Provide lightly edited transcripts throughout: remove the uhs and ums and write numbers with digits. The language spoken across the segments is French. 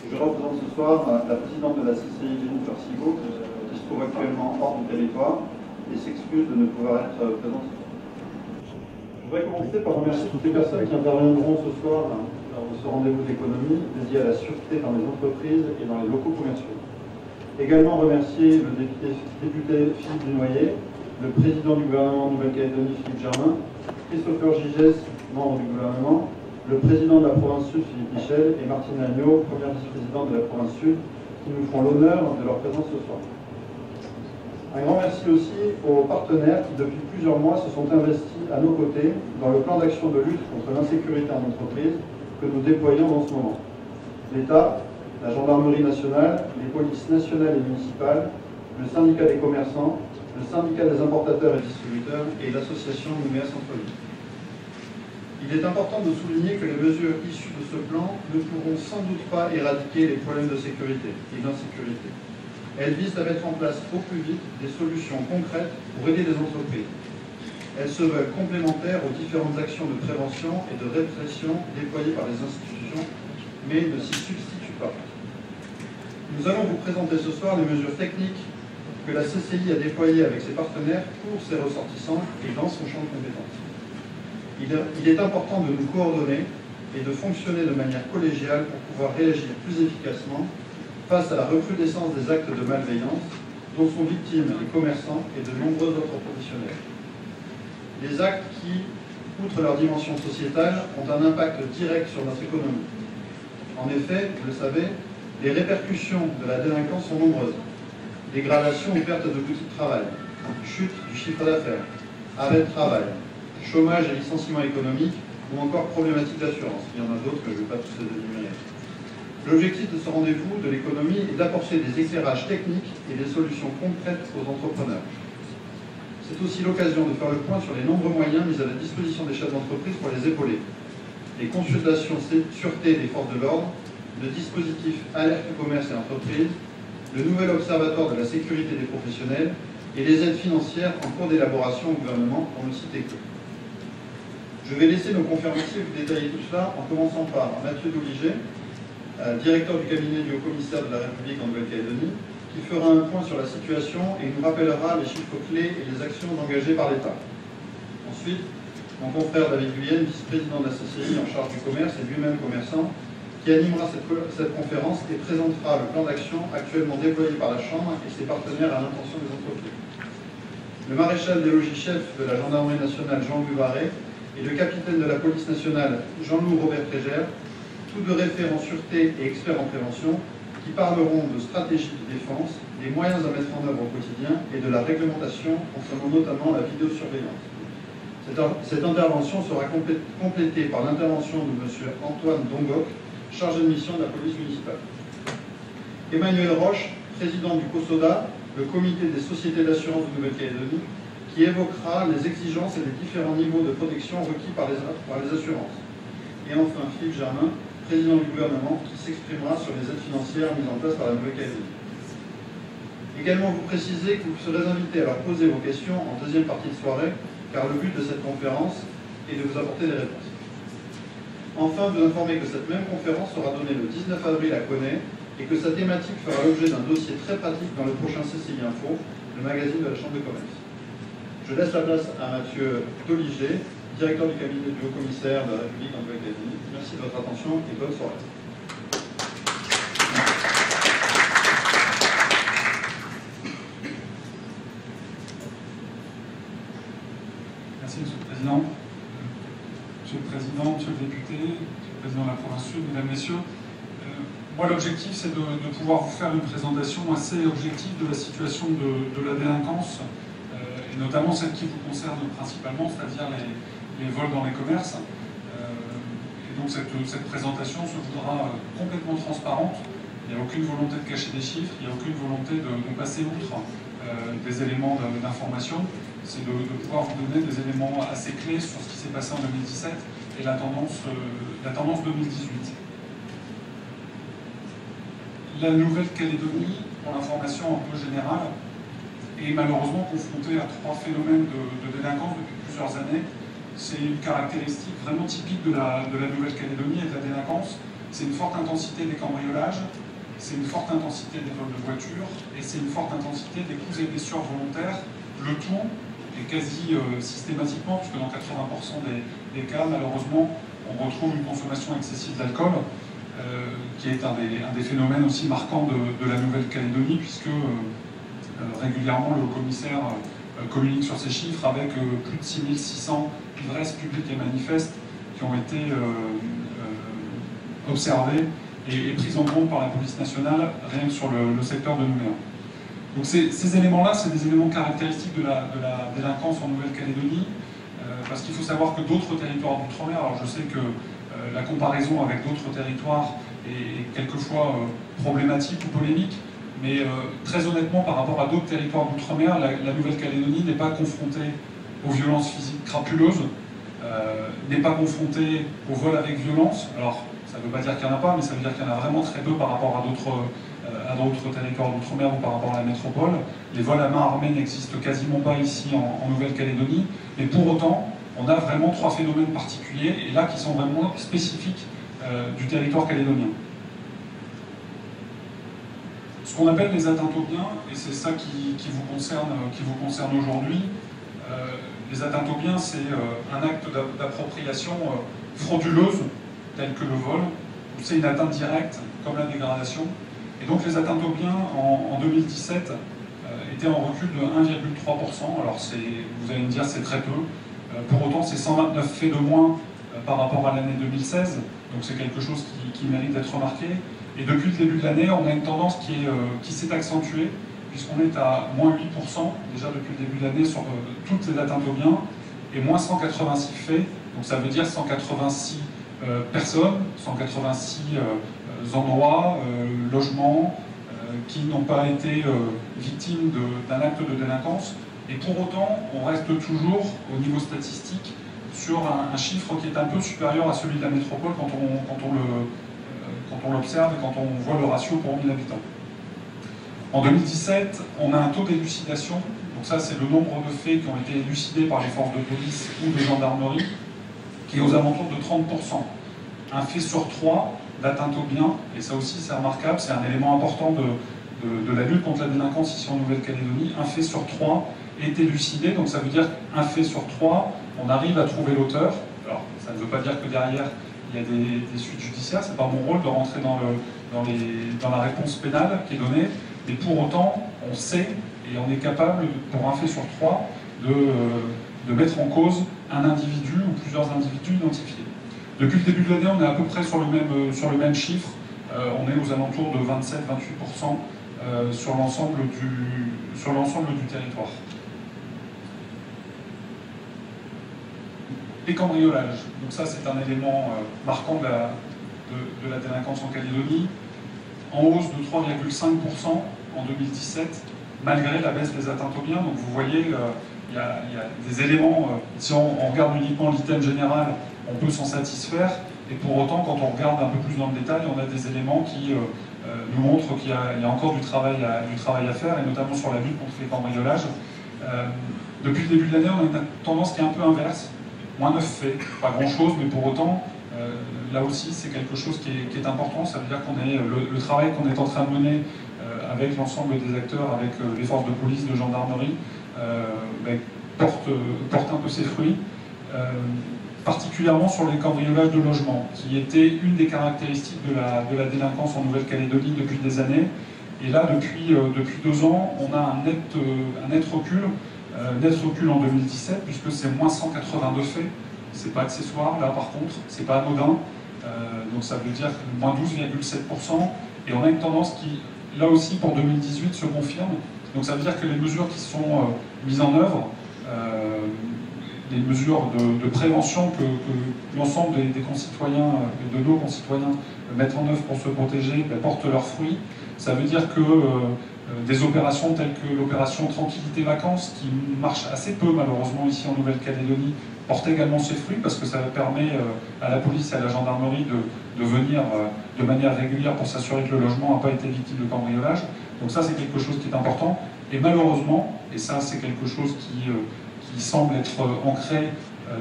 Je représente ce soir la présidente de la CCI, Jennifer Sigaud, qui se trouve actuellement hors du territoire et s'excuse de ne pouvoir être présente. Je voudrais commencer par remercier toutes les personnes qui interviendront ce soir lors de ce rendez-vous d'économie dédié à la sûreté dans les entreprises et dans les locaux commerciaux. Également remercier le député Philippe Dunoyer, le président du gouvernement de Nouvelle-Calédonie Philippe Germain, Christopher Gigès, membre du gouvernement, le président de la province sud Philippe Michel et Martine Agneau, première vice-présidente de la province sud, qui nous font l'honneur de leur présence ce soir. Un grand merci aussi aux partenaires qui depuis plusieurs mois se sont investis à nos côtés dans le plan d'action de lutte contre l'insécurité en entreprise que nous déployons en ce moment. L'État, la gendarmerie nationale, les polices nationales et municipales, le syndicat des commerçants, le syndicat des importateurs et distributeurs et l'association Nouméa Centre-Ville. Il est important de souligner que les mesures issues de ce plan ne pourront sans doute pas éradiquer les problèmes de sécurité et d'insécurité. Elles visent à mettre en place au plus vite des solutions concrètes pour aider les entreprises. Elles se veulent complémentaires aux différentes actions de prévention et de répression déployées par les institutions, mais ne s'y substituent pas. Nous allons vous présenter ce soir les mesures techniques que la CCI a déployées avec ses partenaires pour ses ressortissants et dans son champ de compétences. Il est important de nous coordonner et de fonctionner de manière collégiale pour pouvoir réagir plus efficacement face à la recrudescence des actes de malveillance dont sont victimes les commerçants et de nombreux autres professionnels. Des actes qui, outre leur dimension sociétale, ont un impact direct sur notre économie. En effet, vous le savez, les répercussions de la délinquance sont nombreuses. Dégradation ou perte de l'outil de travail, chute du chiffre d'affaires, arrêt de travail, chômage et licenciement économique, ou encore problématiques d'assurance. Il y en a d'autres que je ne vais pas tous les énumérer. L'objectif de ce rendez-vous de l'économie est d'apporter des éclairages techniques et des solutions concrètes aux entrepreneurs. C'est aussi l'occasion de faire le point sur les nombreux moyens mis à la disposition des chefs d'entreprise pour les épauler. Les consultations sûreté des forces de l'ordre, le dispositif alerte commerce et entreprise, le nouvel observatoire de la sécurité des professionnels et les aides financières en cours d'élaboration au gouvernement, pour ne citer que. Je vais laisser nos conférenciers vous détailler tout cela, en commençant par Mathieu Douliger, directeur du cabinet du Haut-Commissaire de la République en Nouvelle-Calédonie, qui fera un point sur la situation et nous rappellera les chiffres clés et les actions engagées par l'État. Ensuite, mon confrère David Guyenne, vice-président de la CCI en charge du commerce et lui-même commerçant, qui animera cette conférence et présentera le plan d'action actuellement déployé par la Chambre et ses partenaires à l'intention des entreprises. Le maréchal des logis-chefs de la gendarmerie nationale Jean-Louis Barré et le capitaine de la police nationale Jean-Louis Robert Prégère, tous deux référents sûreté et experts en prévention, qui parleront de stratégie de défense, des moyens à mettre en œuvre au quotidien et de la réglementation concernant notamment la vidéosurveillance. Cette intervention sera complétée par l'intervention de M. Antoine Dongoc, chargé de mission de la police municipale. Emmanuel Roche, président du COSODA, le comité des sociétés d'assurance de Nouvelle-Calédonie, qui évoquera les exigences et les différents niveaux de protection requis par les assurances. Et enfin, Philippe Germain, président du gouvernement, qui s'exprimera sur les aides financières mises en place par la Nouvelle-Calédonie. Également, vous précisez que vous serez invités à leur poser vos questions en deuxième partie de soirée, car le but de cette conférence est de vous apporter des réponses. Enfin, vous informer que cette même conférence sera donnée le 19 avril à Conet et que sa thématique fera l'objet d'un dossier très pratique dans le prochain CCI Info, le magazine de la Chambre de commerce. Je laisse la place à Mathieu Douliger, directeur du cabinet du Haut-Commissaire de la République en Nouvelle-Calédonie. Merci de votre attention et bonne soirée. Merci, Monsieur le Président. Monsieur le Président, Monsieur le Député, Monsieur le Président de la Province Sud, Mesdames, Messieurs. Moi, l'objectif, c'est de pouvoir vous faire une présentation assez objective de la situation de la délinquance, et notamment celle qui vous concerne principalement, c'est-à-dire les vols dans les commerces. Et donc cette présentation se voudra complètement transparente. Il n'y a aucune volonté de cacher des chiffres, il n'y a aucune volonté de passer outre des éléments d'information. C'est de pouvoir vous donner des éléments assez clés sur ce qui s'est passé en 2017 et la tendance 2018. La Nouvelle-Calédonie, pour l'information un peu générale, est malheureusement confrontée à trois phénomènes de délinquance depuis plusieurs années. C'est une caractéristique vraiment typique de la Nouvelle-Calédonie et de la délinquance, c'est une forte intensité des cambriolages, c'est une forte intensité des vols de voitures, et c'est une forte intensité des coups et blessures volontaires, le tout, et quasi systématiquement, puisque dans 80% des cas, malheureusement, on retrouve une consommation excessive d'alcool, qui est un des phénomènes aussi marquants de la Nouvelle-Calédonie, puisque régulièrement le commissaire communique sur ces chiffres avec plus de 6600 ivresses publiques et manifestes qui ont été observées et prises en compte par la police nationale rien que sur le secteur de Nouméa. Donc ces éléments-là, c'est des éléments caractéristiques de la délinquance en Nouvelle-Calédonie, parce qu'il faut savoir que d'autres territoires d'outre-mer, alors je sais que la comparaison avec d'autres territoires est quelquefois problématique ou polémique, mais très honnêtement, par rapport à d'autres territoires d'outre-mer, la Nouvelle-Calédonie n'est pas confrontée aux violences physiques crapuleuses, n'est pas confrontée au vol avec violence. Alors, ça ne veut pas dire qu'il n'y en a pas, mais ça veut dire qu'il y en a vraiment très peu par rapport à d'autres territoires d'outre-mer ou par rapport à la métropole. Les vols à main armée n'existent quasiment pas ici en Nouvelle-Calédonie, mais pour autant, on a vraiment trois phénomènes particuliers, et là qui sont vraiment spécifiques du territoire calédonien. Ce qu'on appelle les atteintes aux biens, et c'est ça qui vous concerne aujourd'hui, les atteintes aux biens, c'est un acte d'appropriation frauduleuse, tel que le vol, ou c'est une atteinte directe, comme la dégradation. Et donc les atteintes aux biens, en 2017, étaient en recul de 1,3%. Alors vous allez me dire c'est très peu. Pour autant, c'est 129 faits de moins par rapport à l'année 2016, donc c'est quelque chose qui mérite d'être remarqué. Et depuis le début de l'année, on a une tendance qui s'est accentuée, puisqu'on est à moins 8% déjà depuis le début de l'année sur toutes les atteintes aux biens, et moins 186 faits, donc ça veut dire 186 personnes, 186 endroits, logements, qui n'ont pas été victimes d'un acte de délinquance. Et pour autant, on reste toujours, au niveau statistique, sur un chiffre qui est un peu supérieur à celui de la métropole quand on l'observe et quand on voit le ratio pour 1000 habitants. En 2017, on a un taux d'élucidation, donc ça c'est le nombre de faits qui ont été élucidés par les forces de police ou de gendarmerie, qui est aux alentours de 30%. Un fait sur 3 d'atteinte aux biens, et ça aussi c'est remarquable, c'est un élément important de la lutte contre la délinquance ici en Nouvelle-Calédonie. Un fait sur 3 est élucidé, donc ça veut dire qu'un fait sur 3, on arrive à trouver l'auteur. Alors ça ne veut pas dire que derrière il y a des suites judiciaires, c'est pas mon rôle de rentrer dans la réponse pénale qui est donnée, mais pour autant on sait et on est capable, pour un fait sur 3, de mettre en cause un individu ou plusieurs individus identifiés. Depuis le début de l'année, on est à peu près sur le même chiffre. On est aux alentours de 27-28% sur l'ensemble du territoire. Les cambriolages. Donc ça, c'est un élément marquant de la délinquance en Calédonie. En hausse de 3,5% en 2017, malgré la baisse des atteintes aux biens. Donc vous voyez, il y a des éléments, si on regarde uniquement l'item général, on peut s'en satisfaire, et pour autant, quand on regarde un peu plus dans le détail, on a des éléments qui nous montrent qu'il y a encore du travail à faire, et notamment sur la lutte contre les cambriolages. Depuis le début de l'année, on a une tendance qui est un peu inverse, moins 9 faits, pas grand-chose, mais pour autant, là aussi, c'est quelque chose qui est important. Ça veut dire qu'on est le travail qu'on est en train de mener avec l'ensemble des acteurs, avec les forces de police, de gendarmerie, porte un peu ses fruits. Particulièrement sur les cambriolages de logements, qui était une des caractéristiques de la délinquance en Nouvelle-Calédonie depuis des années. Et là, depuis 2 ans, on a un net recul en 2017, puisque c'est moins 182 faits. C'est pas accessoire, là par contre, c'est pas anodin. Donc ça veut dire moins 12,7%. Et on a une tendance qui, là aussi, pour 2018, se confirme. Donc ça veut dire que les mesures qui sont mises en œuvre, les mesures de prévention que l'ensemble des concitoyens, de nos concitoyens mettent en œuvre pour se protéger, portent leurs fruits. Ça veut dire que des opérations telles que l'opération Tranquillité Vacances, qui marche assez peu malheureusement ici en Nouvelle-Calédonie, portent également ses fruits parce que ça permet à la police et à la gendarmerie de venir de manière régulière pour s'assurer que le logement n'a pas été victime de cambriolage. Donc ça c'est quelque chose qui est important. Et malheureusement, et ça c'est quelque chose qui semble être ancré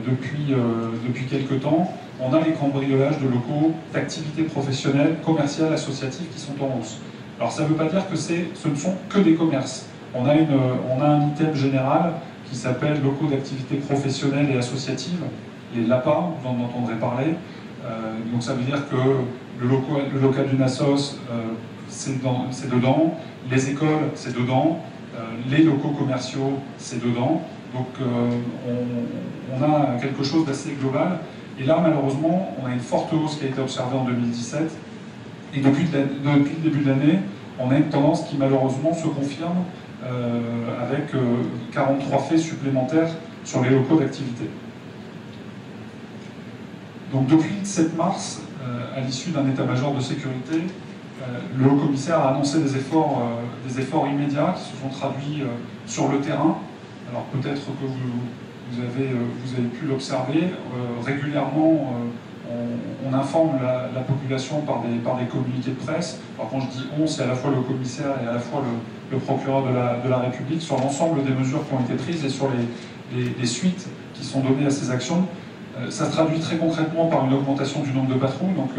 depuis quelque temps, on a les cambriolages de locaux d'activités professionnelles, commerciales, associatives qui sont en hausse. Alors ça ne veut pas dire que ce ne sont que des commerces. On a un item général qui s'appelle locaux d'activités professionnelles et associatives, les LAPA, vous en entendrez parler. Donc ça veut dire que le local d'une assoce, c'est dedans, les écoles, c'est dedans, les locaux commerciaux, c'est dedans. Donc on a quelque chose d'assez global. Et là, malheureusement, on a une forte hausse qui a été observée en 2017. Et depuis le début de l'année, on a une tendance qui malheureusement se confirme avec 43 faits supplémentaires sur les locaux d'activité. Donc depuis le 7 mars, à l'issue d'un état-major de sécurité, le haut-commissaire a annoncé des efforts immédiats qui se sont traduits sur le terrain. Alors peut-être que vous avez pu l'observer, régulièrement on informe la population par des communiqués de presse. Alors quand je dis on, c'est à la fois le commissaire et à la fois le procureur de la République sur l'ensemble des mesures qui ont été prises et sur les suites qui sont données à ces actions. Ça se traduit très concrètement par une augmentation du nombre de patrouilles, donc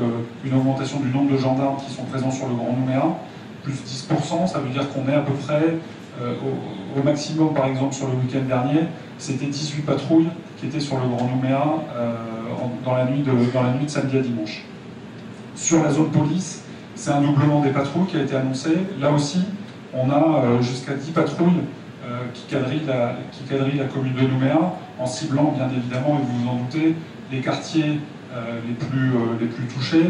une augmentation du nombre de gendarmes qui sont présents sur le Grand Nouméa, plus 10%, ça veut dire qu'on est à peu près au maximum. Par exemple sur le week-end dernier, c'était 18 patrouilles qui étaient sur le Grand Nouméa dans la nuit de samedi à dimanche. Sur la zone police, c'est un doublement des patrouilles qui a été annoncé. Là aussi, on a jusqu'à 10 patrouilles qui quadrillent la commune de Nouméa, en ciblant bien évidemment, et vous vous en doutez, les quartiers les plus touchés,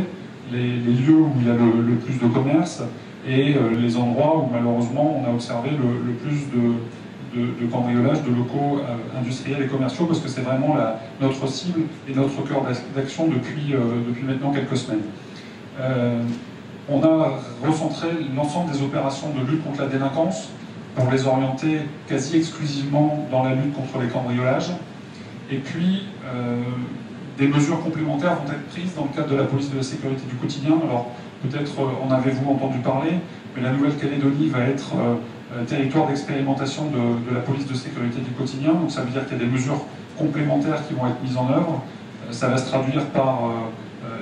les lieux où il y a le plus de commerce, et les endroits où malheureusement on a observé le plus de cambriolage de locaux industriels et commerciaux, parce que c'est vraiment notre cible et notre cœur d'action depuis maintenant quelques semaines. On a recentré l'ensemble des opérations de lutte contre la délinquance pour les orienter quasi exclusivement dans la lutte contre les cambriolages. Et puis, des mesures complémentaires vont être prises dans le cadre de la police de la sécurité du quotidien. Alors, peut-être en avez-vous entendu parler, mais la Nouvelle-Calédonie va être territoire d'expérimentation de la police de sécurité du quotidien. Donc ça veut dire qu'il y a des mesures complémentaires qui vont être mises en œuvre. Ça va se traduire par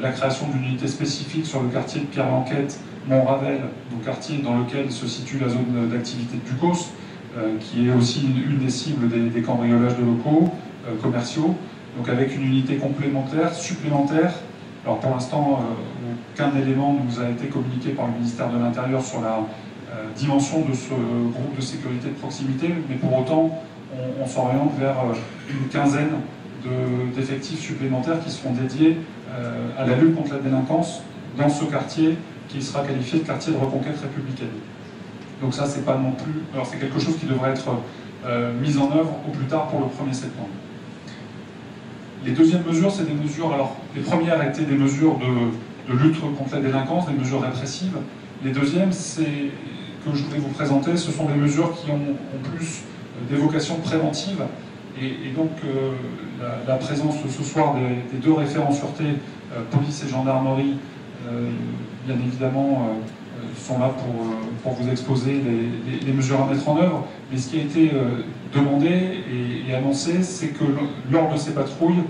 la création d'une unité spécifique sur le quartier de Pierre-Lanquette, Montravel, donc quartier dans lequel se situe la zone d'activité de Pucos, qui est aussi une des cibles des cambriolages de locaux commerciaux, donc avec une unité complémentaire, supplémentaire. Alors pour l'instant, aucun élément nous a été communiqué par le ministère de l'Intérieur sur la dimension de ce groupe de sécurité de proximité, mais pour autant, on s'oriente vers une quinzaine d'effectifs supplémentaires qui seront dédiés à la lutte contre la délinquance dans ce quartier qui sera qualifié de quartier de reconquête républicaine. Donc ça, c'est pas non plus... Alors c'est quelque chose qui devrait être mis en œuvre au plus tard pour le 1er septembre. Les deuxièmes mesures, c'est des mesures... Alors, les premières étaient des mesures de lutte contre la délinquance, des mesures répressives. Les deuxièmes, que je voulais vous présenter, ce sont des mesures qui ont plus des vocations préventives. Et donc, la présence ce soir des deux référents sûreté, police et gendarmerie, bien évidemment, sont là pour vous exposer les mesures à mettre en œuvre. Mais ce qui a été demandé et annoncé, c'est que lors de ces patrouilles,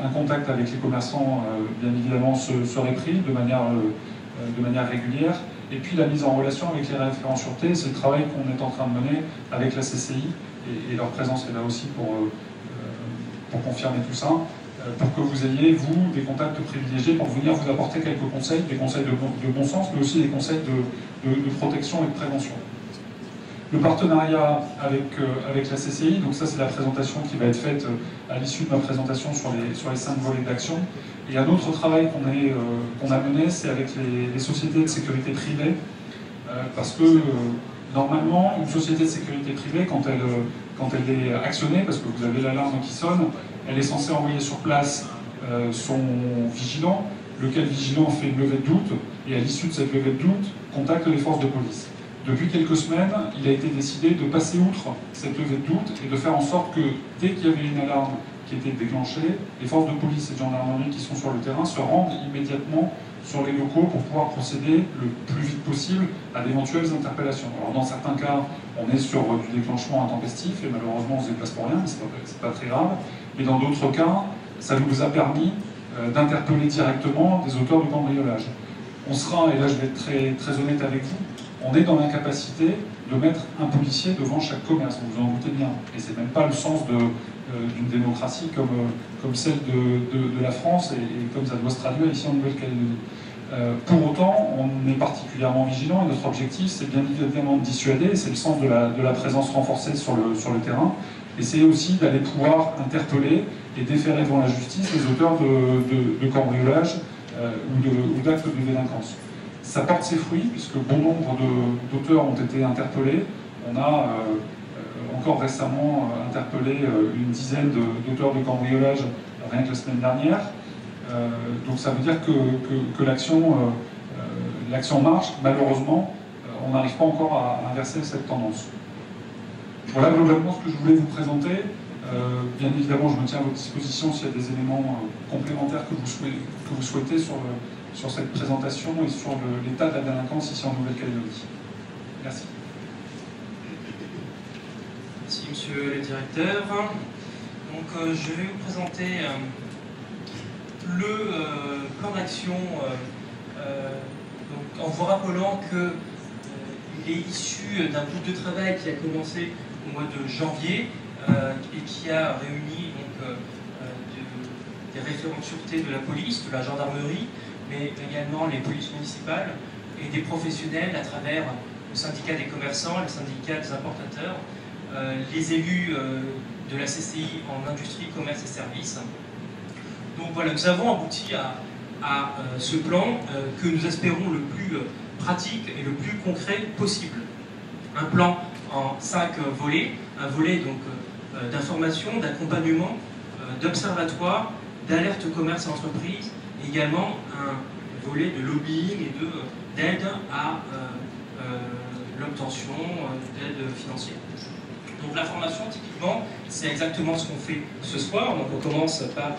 un contact avec les commerçants, bien évidemment, serait pris de manière régulière. Et puis la mise en relation avec les référents sûreté, c'est le travail qu'on est en train de mener avec la CCI, et leur présence est là aussi pour confirmer tout ça, pour que vous ayez, vous, des contacts privilégiés pour venir vous apporter quelques conseils, des conseils de bon sens, mais aussi des conseils de protection et de prévention. Le partenariat avec la CCI, donc ça c'est la présentation qui va être faite à l'issue de ma présentation sur les 5 volets d'action. Et un autre travail qu'on a mené, c'est avec les sociétés de sécurité privée, parce que normalement, une société de sécurité privée, quand elle est actionnée, parce que vous avez l'alarme qui sonne, elle est censée envoyer sur place son vigilant, lequel vigilant fait une levée de doute, et à l'issue de cette levée de doute, contacte les forces de police. Depuis quelques semaines, il a été décidé de passer outre cette levée de doute et de faire en sorte que, dès qu'il y avait une alarme qui était déclenchée, les forces de police et de gendarmerie qui sont sur le terrain se rendent immédiatement sur les locaux pour pouvoir procéder le plus vite possible à d'éventuelles interpellations. Alors dans certains cas, on est sur du déclenchement intempestif et malheureusement on se déplace pour rien, mais c'est pas très grave. Mais dans d'autres cas, ça nous a permis d'interpeller directement des auteurs de cambriolage. On sera, et là je vais être très honnête avec vous, on est dans l'incapacité de mettre un policier devant chaque commerce, vous vous en doutez bien. Et c'est même pas le sens d'une démocratie comme celle de la France et comme ça doit se traduire ici en Nouvelle-Calédonie. Pour autant, on est particulièrement vigilant et notre objectif, c'est bien évidemment de dissuader, c'est le sens de la présence renforcée sur le terrain, et c'est aussi d'aller pouvoir interpeller et déférer devant la justice les auteurs de cambriolage ou d'actes de délinquance. Ça porte ses fruits, puisque bon nombre d'auteurs ont été interpellés. On a encore récemment interpellé une dizaine d'auteurs de cambriolage rien que la semaine dernière. Donc ça veut dire que l'action marche. Malheureusement, on n'arrive pas encore à inverser cette tendance. Voilà globalement ce que je voulais vous présenter. Bien évidemment, je me tiens à votre disposition s'il y a des éléments complémentaires que vous souhaitez sur cette présentation et sur l'état de la délinquance ici en Nouvelle-Calédonie. Merci. Merci Monsieur le Directeur. Donc je vais vous présenter le plan d'action en vous rappelant qu'il est issu d'un groupe de travail qui a commencé au mois de janvier et qui a réuni donc, des référents de sûreté de la police, de la gendarmerie, mais également les polices municipales et des professionnels à travers le syndicat des commerçants, le syndicat des importateurs, les élus de la CCI en industrie, commerce et services. Donc voilà, nous avons abouti à ce plan que nous espérons le plus pratique et le plus concret possible. Un plan en 5 volets, un volet donc d'information, d'accompagnement, d'observatoire, d'alerte commerce et entreprise, et également un volet de lobbying et d'aide à l'obtention d'aide financière. Donc la formation, typiquement, c'est exactement ce qu'on fait ce soir. Donc on commence par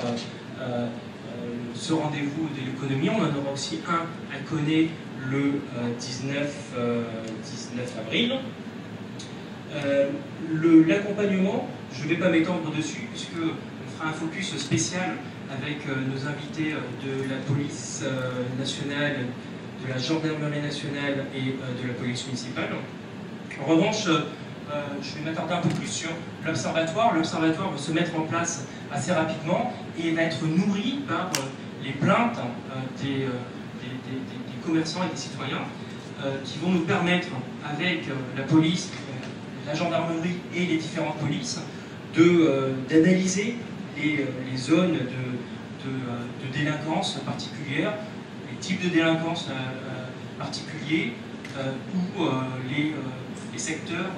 ce rendez-vous de l'économie. On en aura aussi un à Koné le 19 avril. L'accompagnement, je ne vais pas m'étendre dessus puisqu'on fera un focus spécial avec nos invités de la police nationale, de la gendarmerie nationale et de la police municipale. En revanche, je vais m'attarder un peu plus sur l'observatoire. L'observatoire va se mettre en place assez rapidement et va être nourri par les plaintes des commerçants et des citoyens qui vont nous permettre, avec la police, la gendarmerie et les différentes polices, d'analyser les zones de délinquance particulières, les types de délinquance particuliers ou les secteurs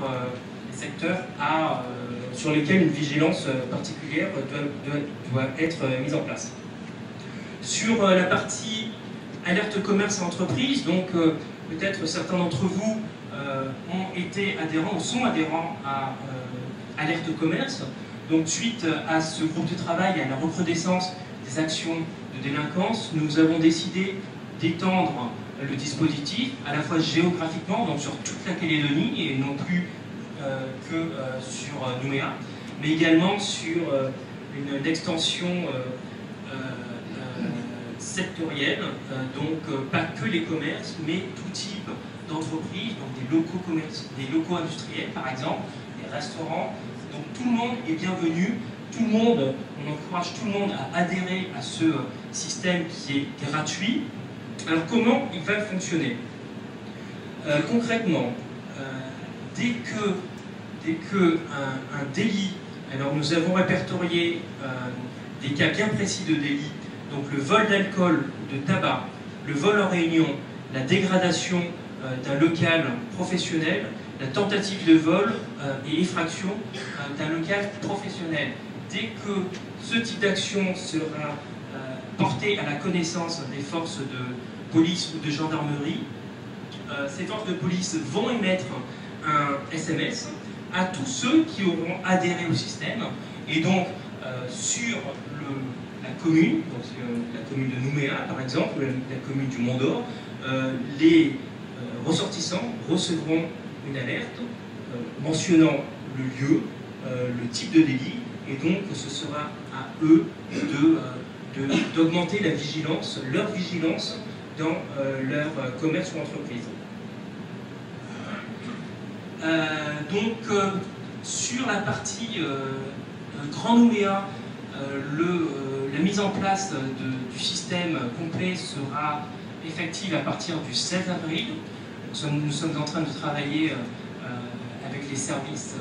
sur lesquels une vigilance particulière doit être mise en place. Sur la partie alerte commerce et entreprise, donc peut-être certains d'entre vous ont été adhérents ou sont adhérents à Alerte Commerce. Donc suite à ce groupe de travail et à la recrudescence des actions de délinquance, nous avons décidé d'étendre le dispositif à la fois géographiquement, donc sur toute la Calédonie et non plus que sur Nouméa, mais également sur une extension sectorielle, donc pas que les commerces, mais tout type d'entreprises, donc des locaux industriels par exemple, des restaurants. Donc tout le monde est bienvenu, tout le monde, on encourage tout le monde à adhérer à ce système qui est gratuit. Alors comment il va fonctionner? Concrètement, dès que un délit, alors nous avons répertorié des cas bien précis de délit, donc le vol d'alcool, de tabac, le vol en réunion, la dégradation d'un local professionnel, la tentative de vol et effraction d'un local professionnel. Dès que ce type d'action sera porté à la connaissance des forces de police ou de gendarmerie, ces forces de police vont émettre un SMS à tous ceux qui auront adhéré au système. Et donc, sur la commune, donc la commune de Nouméa par exemple, ou la commune du Mont-d'Or, les ressortissants recevront une alerte mentionnant le lieu, le type de délit, et donc ce sera à eux de d'augmenter la vigilance, leur vigilance dans leur commerce ou entreprise. Sur la partie Grand Nouméa, la mise en place du système complet sera effective à partir du 16 avril. Nous sommes en train de travailler avec les services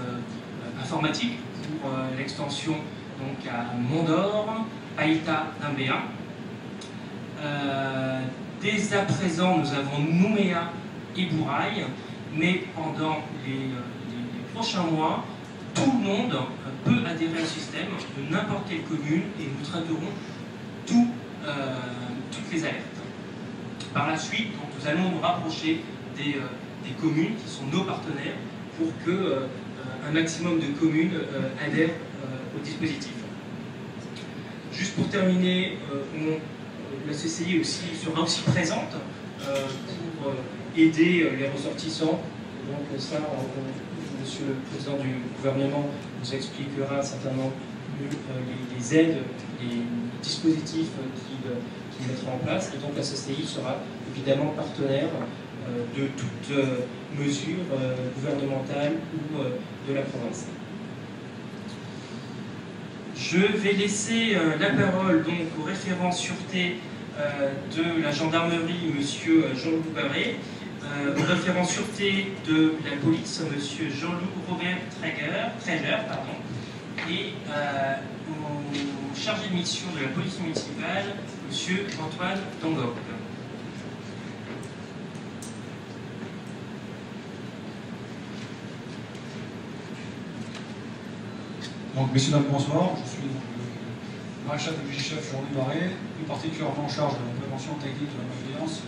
informatiques pour l'extension donc à Mondor, Païta, Nimbéa. Dès à présent, nous avons Nouméa et Bourail, mais pendant les prochains mois, tout le monde peut adhérer au système de n'importe quelle commune et nous traiterons toutes les alertes. Par la suite, donc, nous allons nous rapprocher des communes qui sont nos partenaires pour que un maximum de communes adhèrent au dispositif. Juste pour terminer, la CCI sera aussi présente pour aider les ressortissants. Donc ça, Monsieur le Président du gouvernement nous expliquera certainement les aides, les dispositifs qu'il mettra en place. Et donc la CCI sera évidemment partenaire de toute mesure gouvernementale ou de la province. Je vais laisser la parole donc au référent sûreté de la gendarmerie, Monsieur Jean-Loup Barré, au référent sûreté de la police, Monsieur Jean-Loup Robert Treger, et au chargé de mission de la police municipale, Monsieur Antoine Tangok. Donc, messieurs, dames, bonsoir. Je suis le maréchal de chef Jean-Loup Barré, plus particulièrement en charge de la prévention technique de la malveillance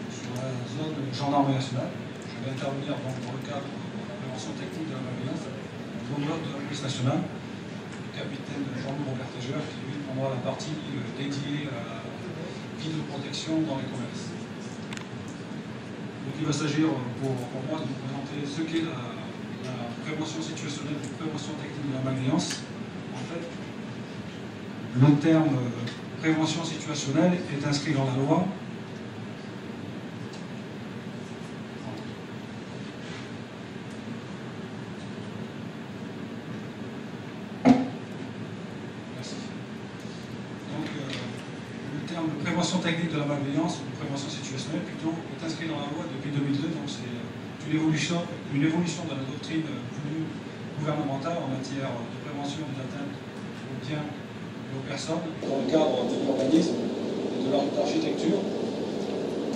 sur la zone de gendarmerie nationale. Je vais intervenir donc dans le cadre de la prévention technique de la malveillance, zone nord de la police nationale, le capitaine Jean-Loup Robert Treger, qui lui prendra la partie dédiée à la vidéoprotection dans les commerces. Donc il va s'agir pour moi de vous présenter ce qu'est la prévention situationnelle et prévention technique de la malveillance. En fait, le terme prévention situationnelle est inscrit dans la loi. Merci. Donc, le terme de prévention technique de la malveillance, ou de prévention situationnelle plutôt, est inscrit dans la loi depuis 2002. Donc c'est une évolution de la doctrine voulue gouvernementale en matière de prévention des atteintes aux biens et aux personnes dans le cadre de l'urbanisme et de l'architecture.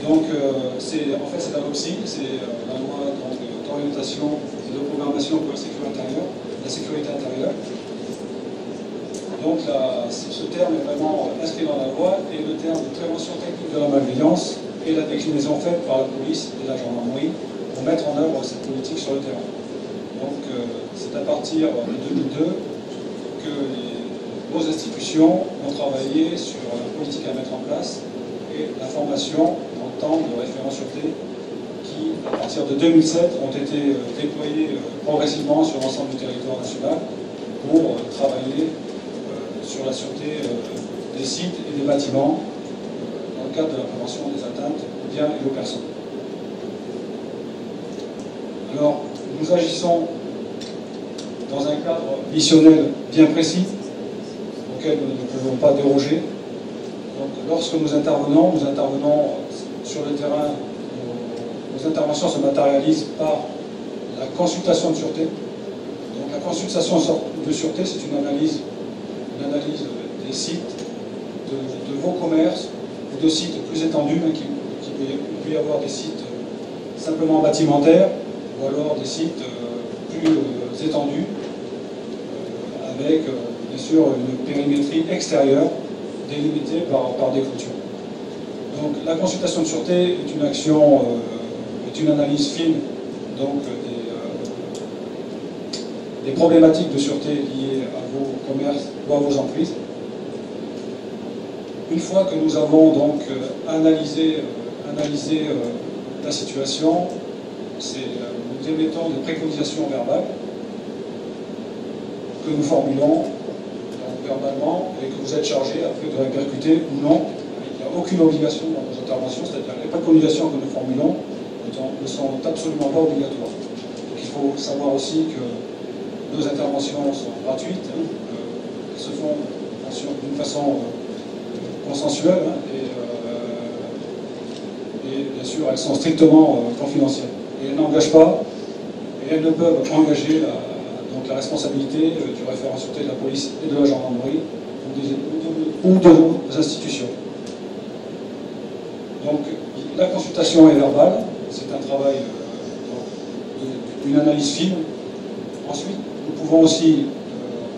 Donc en fait c'est la LOPSI, c'est la loi d'orientation et de programmation pour la sécurité intérieure. Donc ce terme est vraiment inscrit dans la loi, et le terme de prévention technique de la malveillance est la déclinaison faite par la police et la gendarmerie pour mettre en œuvre cette politique sur le terrain. Donc c'est à partir de 2002 que nos institutions ont travaillé sur la politique à mettre en place et la formation dans le temps de référents sûreté qui, à partir de 2007, ont été déployés progressivement sur l'ensemble du territoire national pour travailler sur la sûreté des sites et des bâtiments dans le cadre de la prévention des atteintes aux biens et aux personnes. Alors, nous agissons dans un cadre missionnel bien précis, auquel nous ne pouvons pas déroger. Donc, lorsque nous intervenons sur le terrain. Nos interventions se matérialisent par la consultation de sûreté. Donc, la consultation de sûreté, c'est une analyse des sites, de vos commerces, ou de sites plus étendus, hein, qui peut y avoir des sites simplement bâtimentaires, ou alors des sites plus étendus, avec bien sûr une périmétrie extérieure délimitée par des clôtures. Donc la consultation de sûreté est une action, est une analyse fine donc, des problématiques de sûreté liées à vos commerces ou à vos entreprises. Une fois que nous avons donc analysé la situation, nous émettons des préconisations verbales que nous formulons verbalement et que vous êtes chargé après de répercuter ou non. Il n'y a aucune obligation dans nos interventions, c'est-à-dire les préconisations que nous formulons ne sont absolument pas obligatoires. Donc il faut savoir aussi que nos interventions sont gratuites, elles se font d'une façon consensuelle et bien sûr elles sont strictement confidentielles. Et elles n'engagent pas, et elles ne peuvent engager la responsabilité du référent sûreté de la police et de la gendarmerie ou de nos institutions. Donc la consultation est verbale, c'est un travail d'une analyse fine. Ensuite, nous pouvons aussi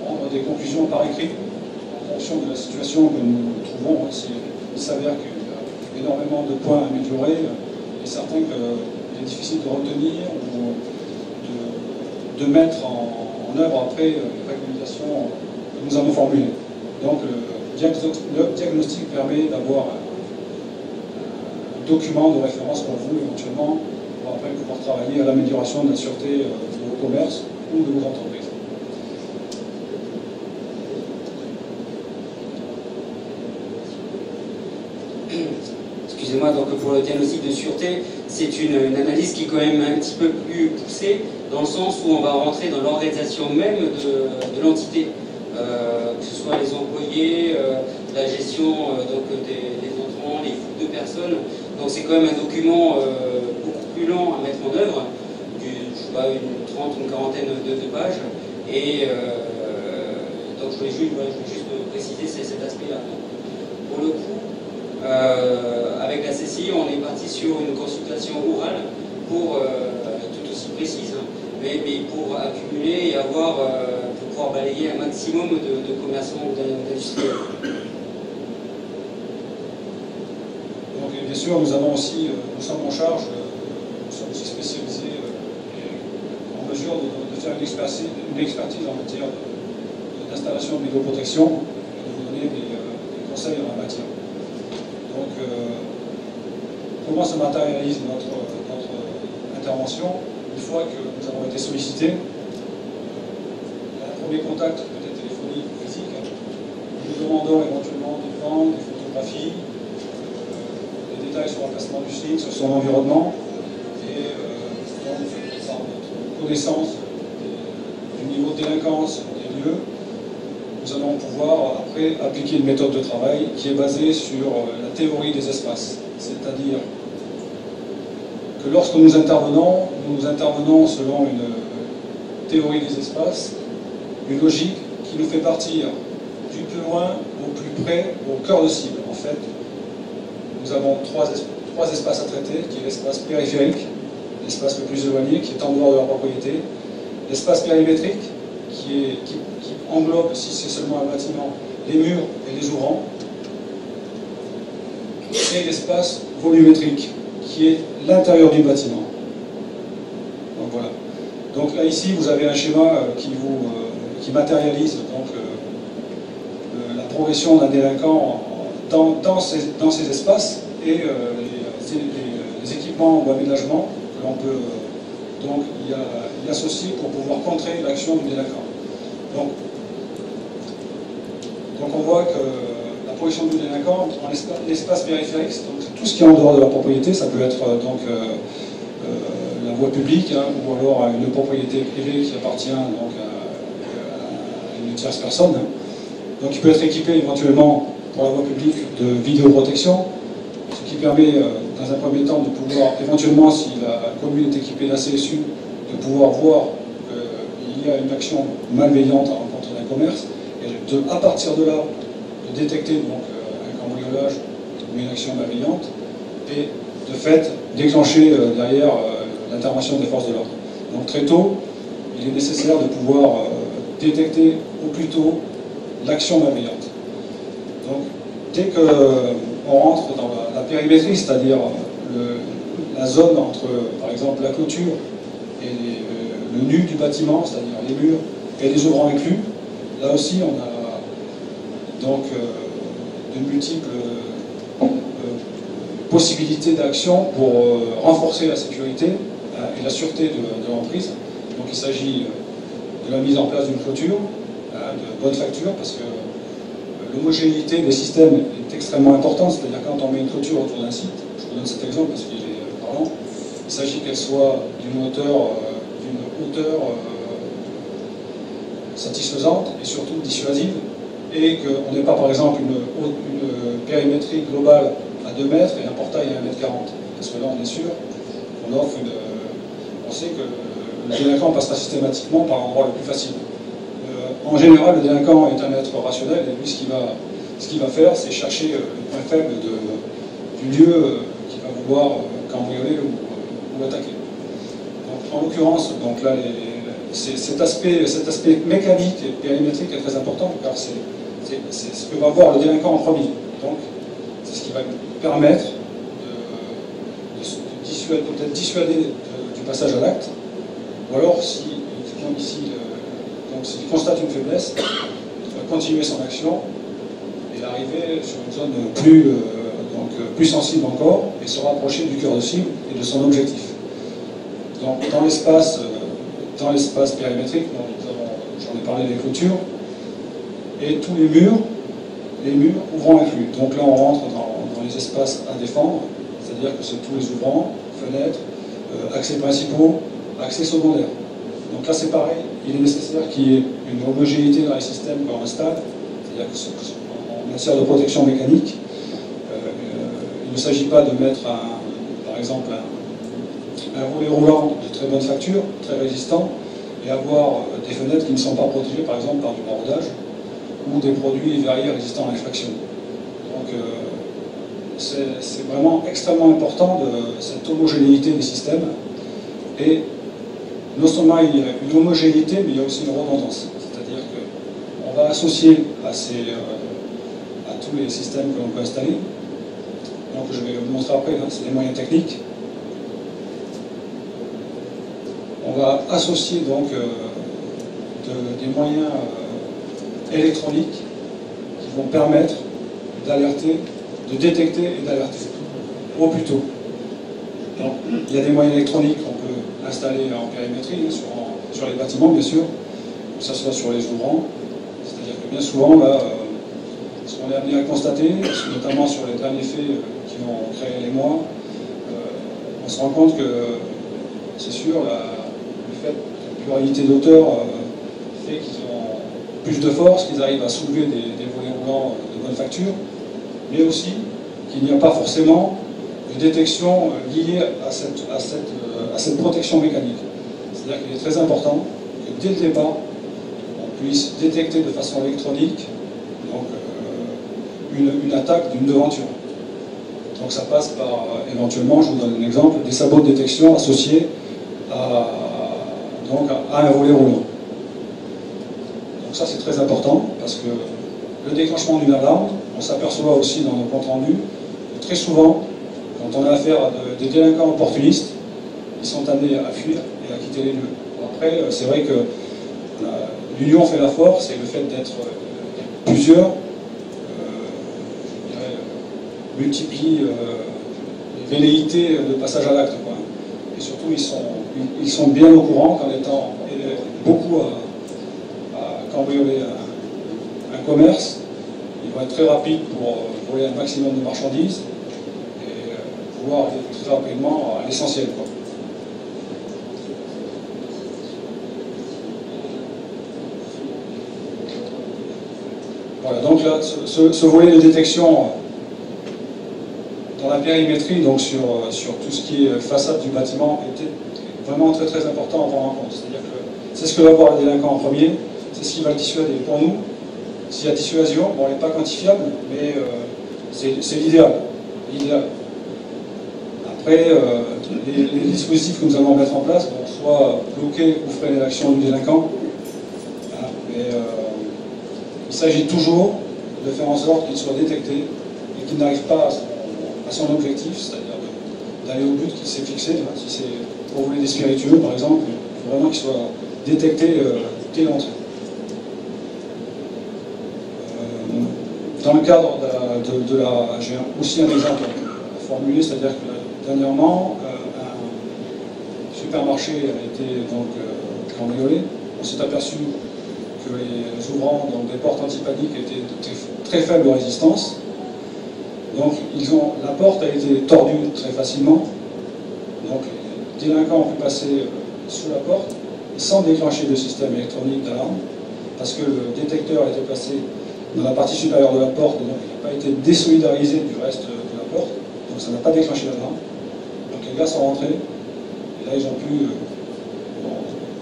rendre des conclusions par écrit en fonction de la situation que nous trouvons. S'il s'avère qu'il y a énormément de points à améliorer, il est certain qu'il est difficile de retenir ou de mettre en œuvre après les recommandations que nous avons formulées. Donc le diagnostic permet d'avoir un document de référence pour vous éventuellement pour après pouvoir travailler à l'amélioration de la sûreté de vos commerces ou de vos entreprises. Excusez-moi, donc pour le diagnostic de sûreté, c'est une analyse qui est quand même un petit peu plus poussée, dans le sens où on va rentrer dans l'organisation même de l'entité, que ce soit les employés, la gestion des entrants, les flux de personnes. Donc c'est quand même un document beaucoup plus lent à mettre en œuvre, je sais pas, une 30 ou une quarantaine de pages. Et donc je voulais juste préciser cet aspect-là. Pour le coup, avec la CCI, on est parti sur une consultation orale tout aussi précise, mais pour accumuler et pour pouvoir balayer un maximum de commerçants ou d'industriels. Donc bien sûr, nous sommes en charge, nous sommes aussi spécialisés en mesure de faire une expertise en matière d'installation de vidéoprotection et de vous donner des conseils en la matière. Donc, comment se matérialise notre intervention? Une fois que nous avons été sollicités, un premier contact peut-être téléphonique ou physique, nous demandons éventuellement des plans, des photographies, des détails sur l'emplacement du site, sur son environnement, et donc, par notre connaissance du niveau de délinquance des lieux, nous allons pouvoir après appliquer une méthode de travail qui est basée sur la théorie des espaces. C'est-à-dire que lorsque nous intervenons selon une théorie des espaces, une logique qui nous fait partir du plus loin au plus près, au cœur de cible. En fait, nous avons trois espaces à traiter, qui est l'espace périphérique, l'espace le plus éloigné, qui est en dehors de la propriété, l'espace périmétrique, qui englobe, si c'est seulement un bâtiment, les murs et les ouvrants, et l'espace volumétrique, qui est l'intérieur du bâtiment. Donc voilà. Donc là, ici, vous avez un schéma qui matérialise donc, la progression d'un délinquant dans ces espaces et les équipements ou aménagements que l'on peut donc y associer pour pouvoir contrer l'action du délinquant. Donc on voit que la progression du délinquant dans l'espace périphérique, c'est tout ce qui est en dehors de la propriété, ça peut être donc la voie publique, hein, ou alors une propriété privée qui appartient donc, à une tierce personne. Donc il peut être équipé éventuellement pour la voie publique de vidéoprotection, ce qui permet dans un premier temps de pouvoir, éventuellement si la commune est équipée d'ACSU, de pouvoir voir qu'il y a une action malveillante à l'encontre d'un commerce, et à partir de là, de détecter donc, un cambriolage ou une action malveillante, et de fait déclencher derrière l'intervention des forces de l'ordre. Donc très tôt, il est nécessaire de pouvoir détecter au plus tôt l'action malveillante. Donc dès qu'on rentre dans la périmétrie, c'est-à-dire la zone entre, par exemple, la clôture et le nu du bâtiment, c'est-à-dire les murs et les ouvrants inclus, là aussi on a donc de multiples possibilités d'action pour renforcer la sécurité et la sûreté de l'emprise. Donc il s'agit de la mise en place d'une clôture de bonne facture, parce que l'homogénéité des systèmes est extrêmement importante, c'est-à-dire quand on met une clôture autour d'un site, je vous donne cet exemple parce qu'il est parlant, il s'agit qu'elle soit d'une hauteur satisfaisante et surtout dissuasive, et qu'on n'ait pas par exemple une périmétrie globale à 2 mètres et un portail à 1,40 m. Parce que là on est sûr qu'on offre on sait que le délinquant passera systématiquement par l'endroit le plus facile. En général, le délinquant est un être rationnel et lui, ce qu'il va faire, c'est chercher le point faible du lieu qu'il va vouloir cambrioler ou attaquer. Donc, en l'occurrence, donc là, cet aspect mécanique et périmétrique est très important car c'est ce que va voir le délinquant en premier. Donc, c'est ce qui va lui permettre de peut-être dissuader du passage à l'acte, ou alors s'il constate une faiblesse, il va continuer son action et arriver sur une zone plus sensible encore et se rapprocher du cœur de cible et de son objectif. Donc dans l'espace périmétrique, j'en ai parlé des clôtures, et tous les murs ouvrants inclus. Donc là on rentre dans les espaces à défendre, c'est-à-dire que c'est tous les ouvrants, fenêtres, accès principaux, accès secondaires. Donc là c'est pareil, il est nécessaire qu'il y ait une homogénéité dans les systèmes qu'on installe, c'est-à-dire qu'en matière de protection mécanique, il ne s'agit pas de mettre par exemple un volet roulant de très bonne facture, très résistant, et avoir des fenêtres qui ne sont pas protégées par exemple par du maraudage ou des produits verriers résistants à l'infraction. Donc c'est vraiment extrêmement important cette homogénéité des systèmes, et non seulement il y a une homogénéité, mais il y a aussi une redondance. C'est-à-dire qu'on va associer à tous les systèmes que l'on peut installer. Donc je vais vous montrer après, c'est des moyens techniques. On va associer donc des moyens électroniques qui vont permettre d'alerter, de détecter et d'alerter au plus tôt. Donc, il y a des moyens électroniques qu'on peut installer en périmétrie, sur les bâtiments bien sûr, que ce soit sur les ouvrants. C'est-à-dire que bien souvent, là, ce qu'on est amené à constater, notamment sur les derniers faits qui vont créer les mois, on se rend compte que c'est sûr, le fait que la pluralité d'auteurs fait qu'ils ont plus de force, qu'ils arrivent à soulever des volets roulants de bonne facture, mais aussi qu'il n'y a pas forcément de détection liée à cette protection mécanique. C'est-à-dire qu'il est très important que dès le départ, on puisse détecter de façon électronique donc, une attaque d'une devanture. Donc ça passe par, éventuellement, je vous donne un exemple, des sabots de détection associés à un volet roulant. Donc ça c'est très important, parce que le déclenchement d'une alarme, on s'aperçoit aussi dans nos comptes rendus, que très souvent, quand on a affaire à des délinquants opportunistes, ils sont amenés à fuir et à quitter les lieux. Bon, après, c'est vrai que l'union fait la force, et le fait d'être plusieurs multiplie les velléités de passage à l'acte. Et surtout, ils sont bien au courant qu'en étant beaucoup à cambrioler un commerce, ils vont être très rapides pour voler un maximum de marchandises et pouvoir aller très rapidement à l'essentiel. Voilà, donc là, ce volet de détection dans la périmétrie, donc sur tout ce qui est façade du bâtiment, était vraiment très très important à prendre en compte. C'est-à-dire que c'est ce que va voir le délinquant en premier, c'est ce qui va le dissuader. Pour nous, s'il y a dissuasion, bon, elle n'est pas quantifiable, mais c'est l'idéal. Après, les dispositifs que nous allons mettre en place vont soit bloquer ou freiner l'action du délinquant, voilà, mais il s'agit toujours de faire en sorte qu'il soit détecté et qu'il n'arrive pas à son objectif, c'est-à-dire d'aller au but qu'il s'est fixé. Si c'est pour voler des spiritueux, par exemple, il faut vraiment qu'il soit détecté dès l'entrée. Dans le cadre j'ai aussi un exemple à formuler, c'est-à-dire que dernièrement, un supermarché a été donc cambriolé. On s'est aperçu que les ouvrants, donc des portes antipaniques, étaient très faible résistance. Donc la porte a été tordue très facilement. Donc les délinquants ont pu passer sous la porte sans déclencher de système électronique d'alarme, parce que le détecteur était placé dans la partie supérieure de la porte, donc il n'a pas été désolidarisé du reste de la porte, donc ça n'a pas déclenché l'alarme. Donc les gars sont rentrés, et là ils ont pu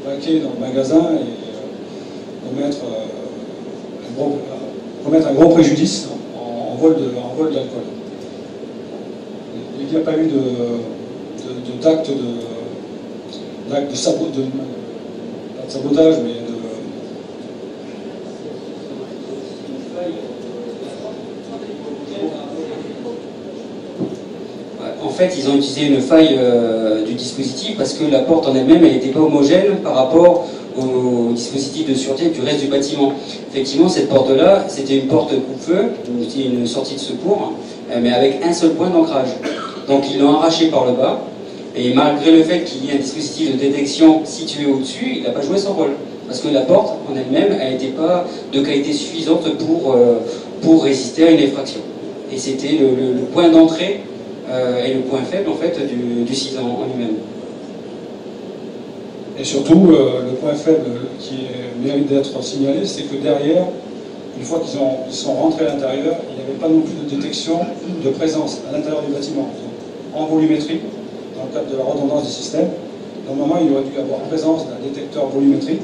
braquer dans le magasin et commettre un gros préjudice en vol d'alcool. Il n'y a pas eu d'acte de sabotage, mais En fait, ils ont utilisé une faille du dispositif parce que la porte en elle-même, elle n'était pas homogène par rapport au dispositif de sûreté du reste du bâtiment. Effectivement, cette porte-là, c'était une porte coupe-feu, une sortie de secours, mais avec un seul point d'ancrage. Donc ils l'ont arraché par le bas, et malgré le fait qu'il y ait un dispositif de détection situé au-dessus, il n'a pas joué son rôle. Parce que la porte en elle-même, elle n'était pas de qualité suffisante pour résister à une effraction. Et c'était le point d'entrée et le point faible en fait du site en lui-même. Et surtout, le point faible qui mérite d'être signalé, c'est que derrière, une fois qu'ils sont rentrés à l'intérieur, il n'y avait pas non plus de détection de présence à l'intérieur du bâtiment. Donc, en volumétrie, dans le cadre de la redondance du système, normalement, il aurait dû y avoir présence d'un détecteur volumétrique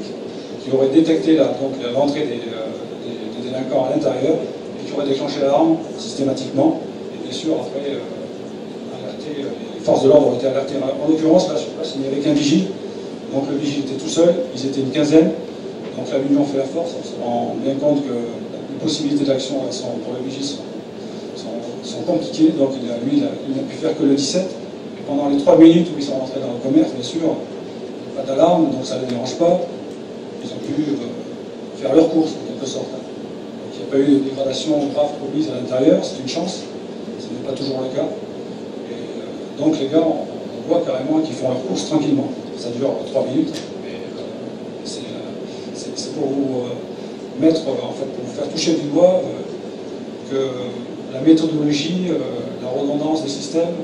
qui aurait détecté l'entrée des délinquants à l'intérieur et qui aurait déclenché l'alarme systématiquement. Et bien sûr, après, les forces de l'ordre ont été alertées. En l'occurrence, là, je ne sais pas s'il n'y avait qu'un vigile. Donc le vigile était tout seul, ils étaient une quinzaine. Donc la l'union fait la force. On se rend bien compte que les possibilités d'action pour le vigile sont compliquées. Donc il n'a pu faire que le 17. Et pendant les 3 minutes où ils sont rentrés dans le commerce, bien sûr, pas d'alarme, donc ça ne les dérange pas. Ils ont pu faire leur course en quelque sorte. Donc il n'y a pas eu de dégradation grave commise à l'intérieur, c'est une chance. Ce n'est pas toujours le cas. Et donc les gars, on voit carrément qu'ils font leur course tranquillement. Ça dure 3 minutes, mais c'est pour vous mettre, en fait, pour vous faire toucher du doigt que la méthodologie, la redondance des systèmes,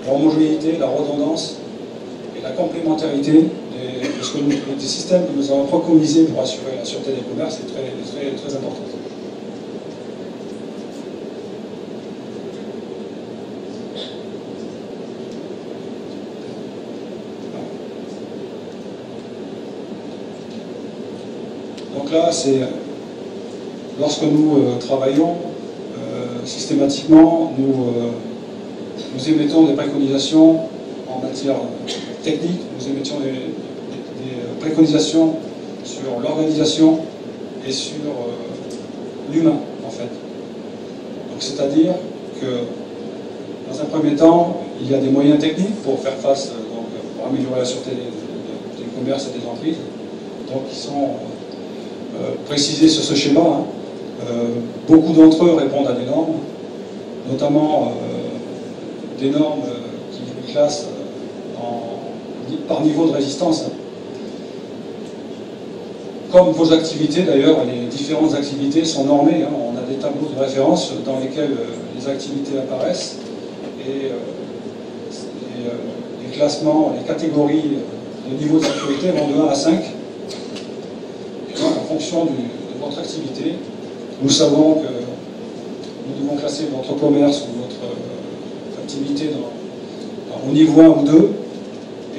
l'homogénéité, la redondance et la complémentarité des systèmes que nous avons préconisés pour assurer la sûreté des commerces est très importante. Donc là, c'est lorsque nous travaillons systématiquement, nous émettons des préconisations en matière technique, nous émettions des préconisations sur l'organisation et sur l'humain, en fait. Donc c'est-à-dire que, dans un premier temps, il y a des moyens techniques pour faire face, pour améliorer la sûreté des commerces et des entreprises, donc qui sont précisés sur ce schéma. Beaucoup d'entre eux répondent à des normes, notamment des normes qui les classent par niveau de résistance. Comme vos activités, d'ailleurs, les différentes activités sont normées. On a des tableaux de référence dans lesquels les activités apparaissent et les classements, les catégories de niveau de sécurité vont de 1 à 5. Et donc, en fonction de votre activité, nous savons que nous devons classer votre commerce ou votre activité au niveau 1 ou 2.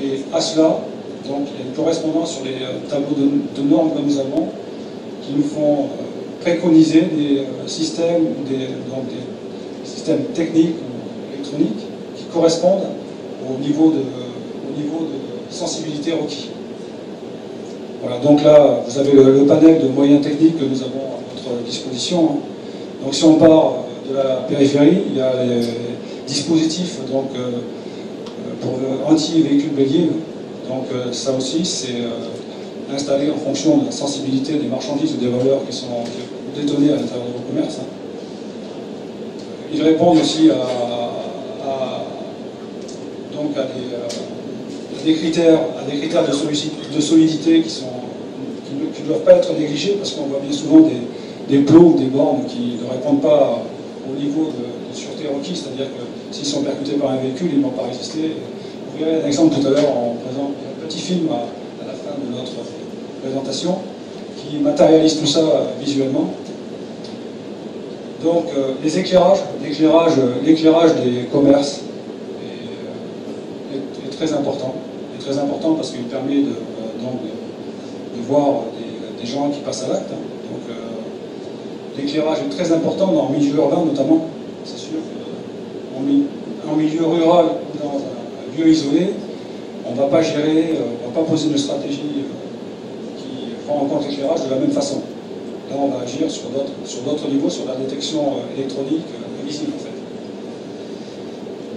Et à cela, donc, il y a une correspondance sur les tableaux de normes que nous avons qui nous font préconiser des systèmes, des systèmes techniques ou électroniques qui correspondent au niveau de sensibilité requis. Voilà, donc là, vous avez le panel de moyens techniques que nous avons à notre disposition. Donc si on part de la périphérie, il y a les dispositifs donc, pour anti-véhicules béliers. Donc ça aussi, c'est installé en fonction de la sensibilité des marchandises ou des valeurs qui sont détenues à l'intérieur de vos commerces. Ils répondent aussi à des critères de solidité qui ne doivent pas être négligés, parce qu'on voit bien souvent des plots ou des bornes qui ne répondent pas au niveau de sûreté requis, c'est-à-dire que s'ils sont percutés par un véhicule, ils ne vont pas résister. Vous verrez un exemple tout à l'heure, on présente un petit film à la fin de notre présentation qui matérialise tout ça visuellement. Donc les éclairages, l'éclairage des commerces est très important. Est très important parce qu'il permet de voir des gens qui passent à l'acte. Donc l'éclairage est très important dans le milieu urbain notamment. C'est sûr qu'en milieu rural ou dans un lieu isolé, on ne va pas gérer, on ne va pas poser une stratégie qui prend en compte l'éclairage de la même façon. Là, on va agir sur d'autres niveaux, sur la détection électronique visible en fait.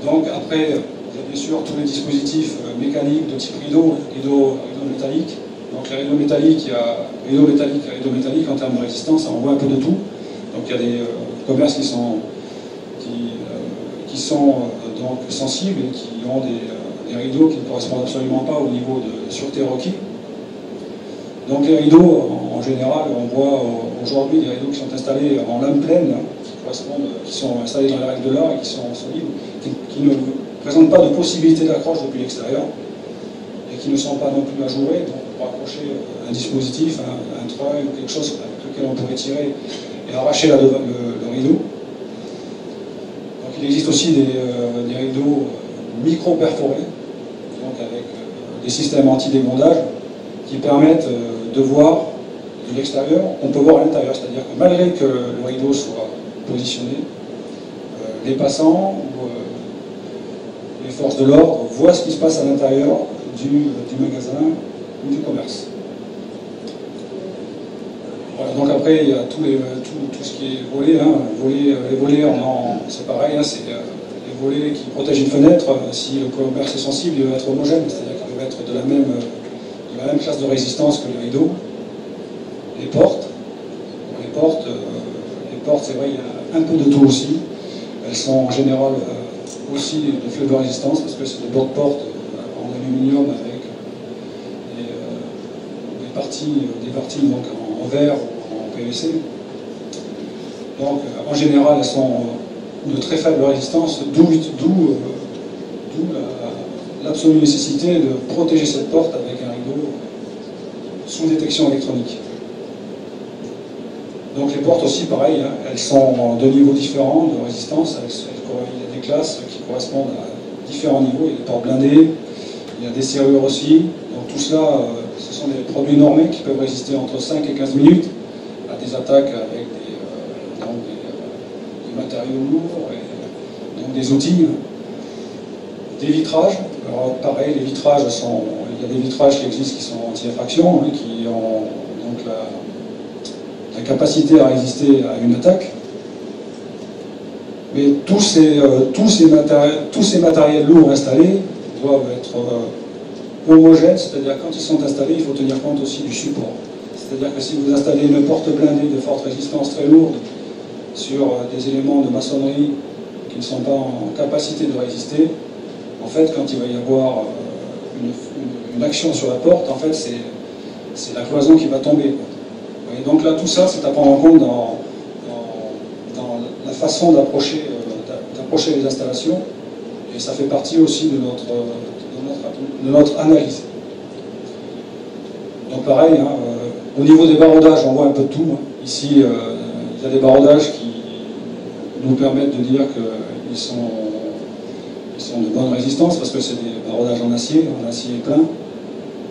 Donc après, il y a bien sûr tous les dispositifs mécaniques de type rideau métallique. Donc les rideaux métalliques, il y a rideau métallique en termes de résistance, on voit un peu de tout. Donc il y a des commerces qui sont donc sensibles et qui ont des rideaux qui ne correspondent absolument pas au niveau de sûreté requis. Donc les rideaux, en général, on voit aujourd'hui des rideaux qui sont installés en lame pleine, qui sont installés dans les règles de l'art et qui sont solides, qui ne présentent pas de possibilité d'accroche depuis l'extérieur et qui ne sont pas non plus ajourés. Donc pour accrocher un dispositif, un treuil ou quelque chose avec lequel on pourrait tirer et arracher le rideau. Donc il existe aussi des rideaux micro-perforés, donc avec des systèmes anti-débondage qui permettent de voir de l'extérieur, on peut voir à l'intérieur, c'est-à-dire que malgré que le rideau soit positionné, les passants ou les forces de l'ordre voient ce qui se passe à l'intérieur du magasin ou du commerce. Voilà, donc après, il y a tout ce qui est volets. Les volets, c'est pareil, c'est les volets qui protègent une fenêtre. Si le commerce est sensible, il va être homogène, c'est-à-dire qu'il va être de la même classe de résistance que les rideaux. Les portes, c'est vrai, il y a un peu de tout aussi. Elles sont en général aussi de faible résistance parce que c'est des portes en aluminium avec des parties donc en verre ou en PVC. Donc en général, elles sont de très faible résistance, d'où l'absolue nécessité de protéger cette porte avec un rideau sous détection électronique. Donc les portes aussi, pareil, elles sont de niveaux différents de résistance. Il y a des classes qui correspondent à différents niveaux. Il y a des portes blindées, il y a des serrures aussi. Donc tout cela, ce sont des produits normés qui peuvent résister entre 5 et 15 minutes à des attaques avec des matériaux lourds, et donc des outils. Des vitrages. Alors pareil, les vitrages il y a des vitrages qui existent qui sont anti-effraction, qui ont donc la capacité à résister à une attaque. Mais tous ces matériels lourds installés doivent être homogènes, c'est-à-dire quand ils sont installés, il faut tenir compte aussi du support. C'est-à-dire que si vous installez une porte blindée de forte résistance très lourde sur des éléments de maçonnerie qui ne sont pas en capacité de résister, en fait, quand il va y avoir une action sur la porte, en fait, c'est la cloison qui va tomber. Et donc là, tout ça, c'est à prendre en compte dans la façon d'approcher les installations, et ça fait partie aussi de notre analyse. Donc pareil, au niveau des baraudages, on voit un peu de tout. Ici, il y a des baraudages qui nous permettent de dire qu'ils sont de bonne résistance, parce que c'est des baraudages en acier plein,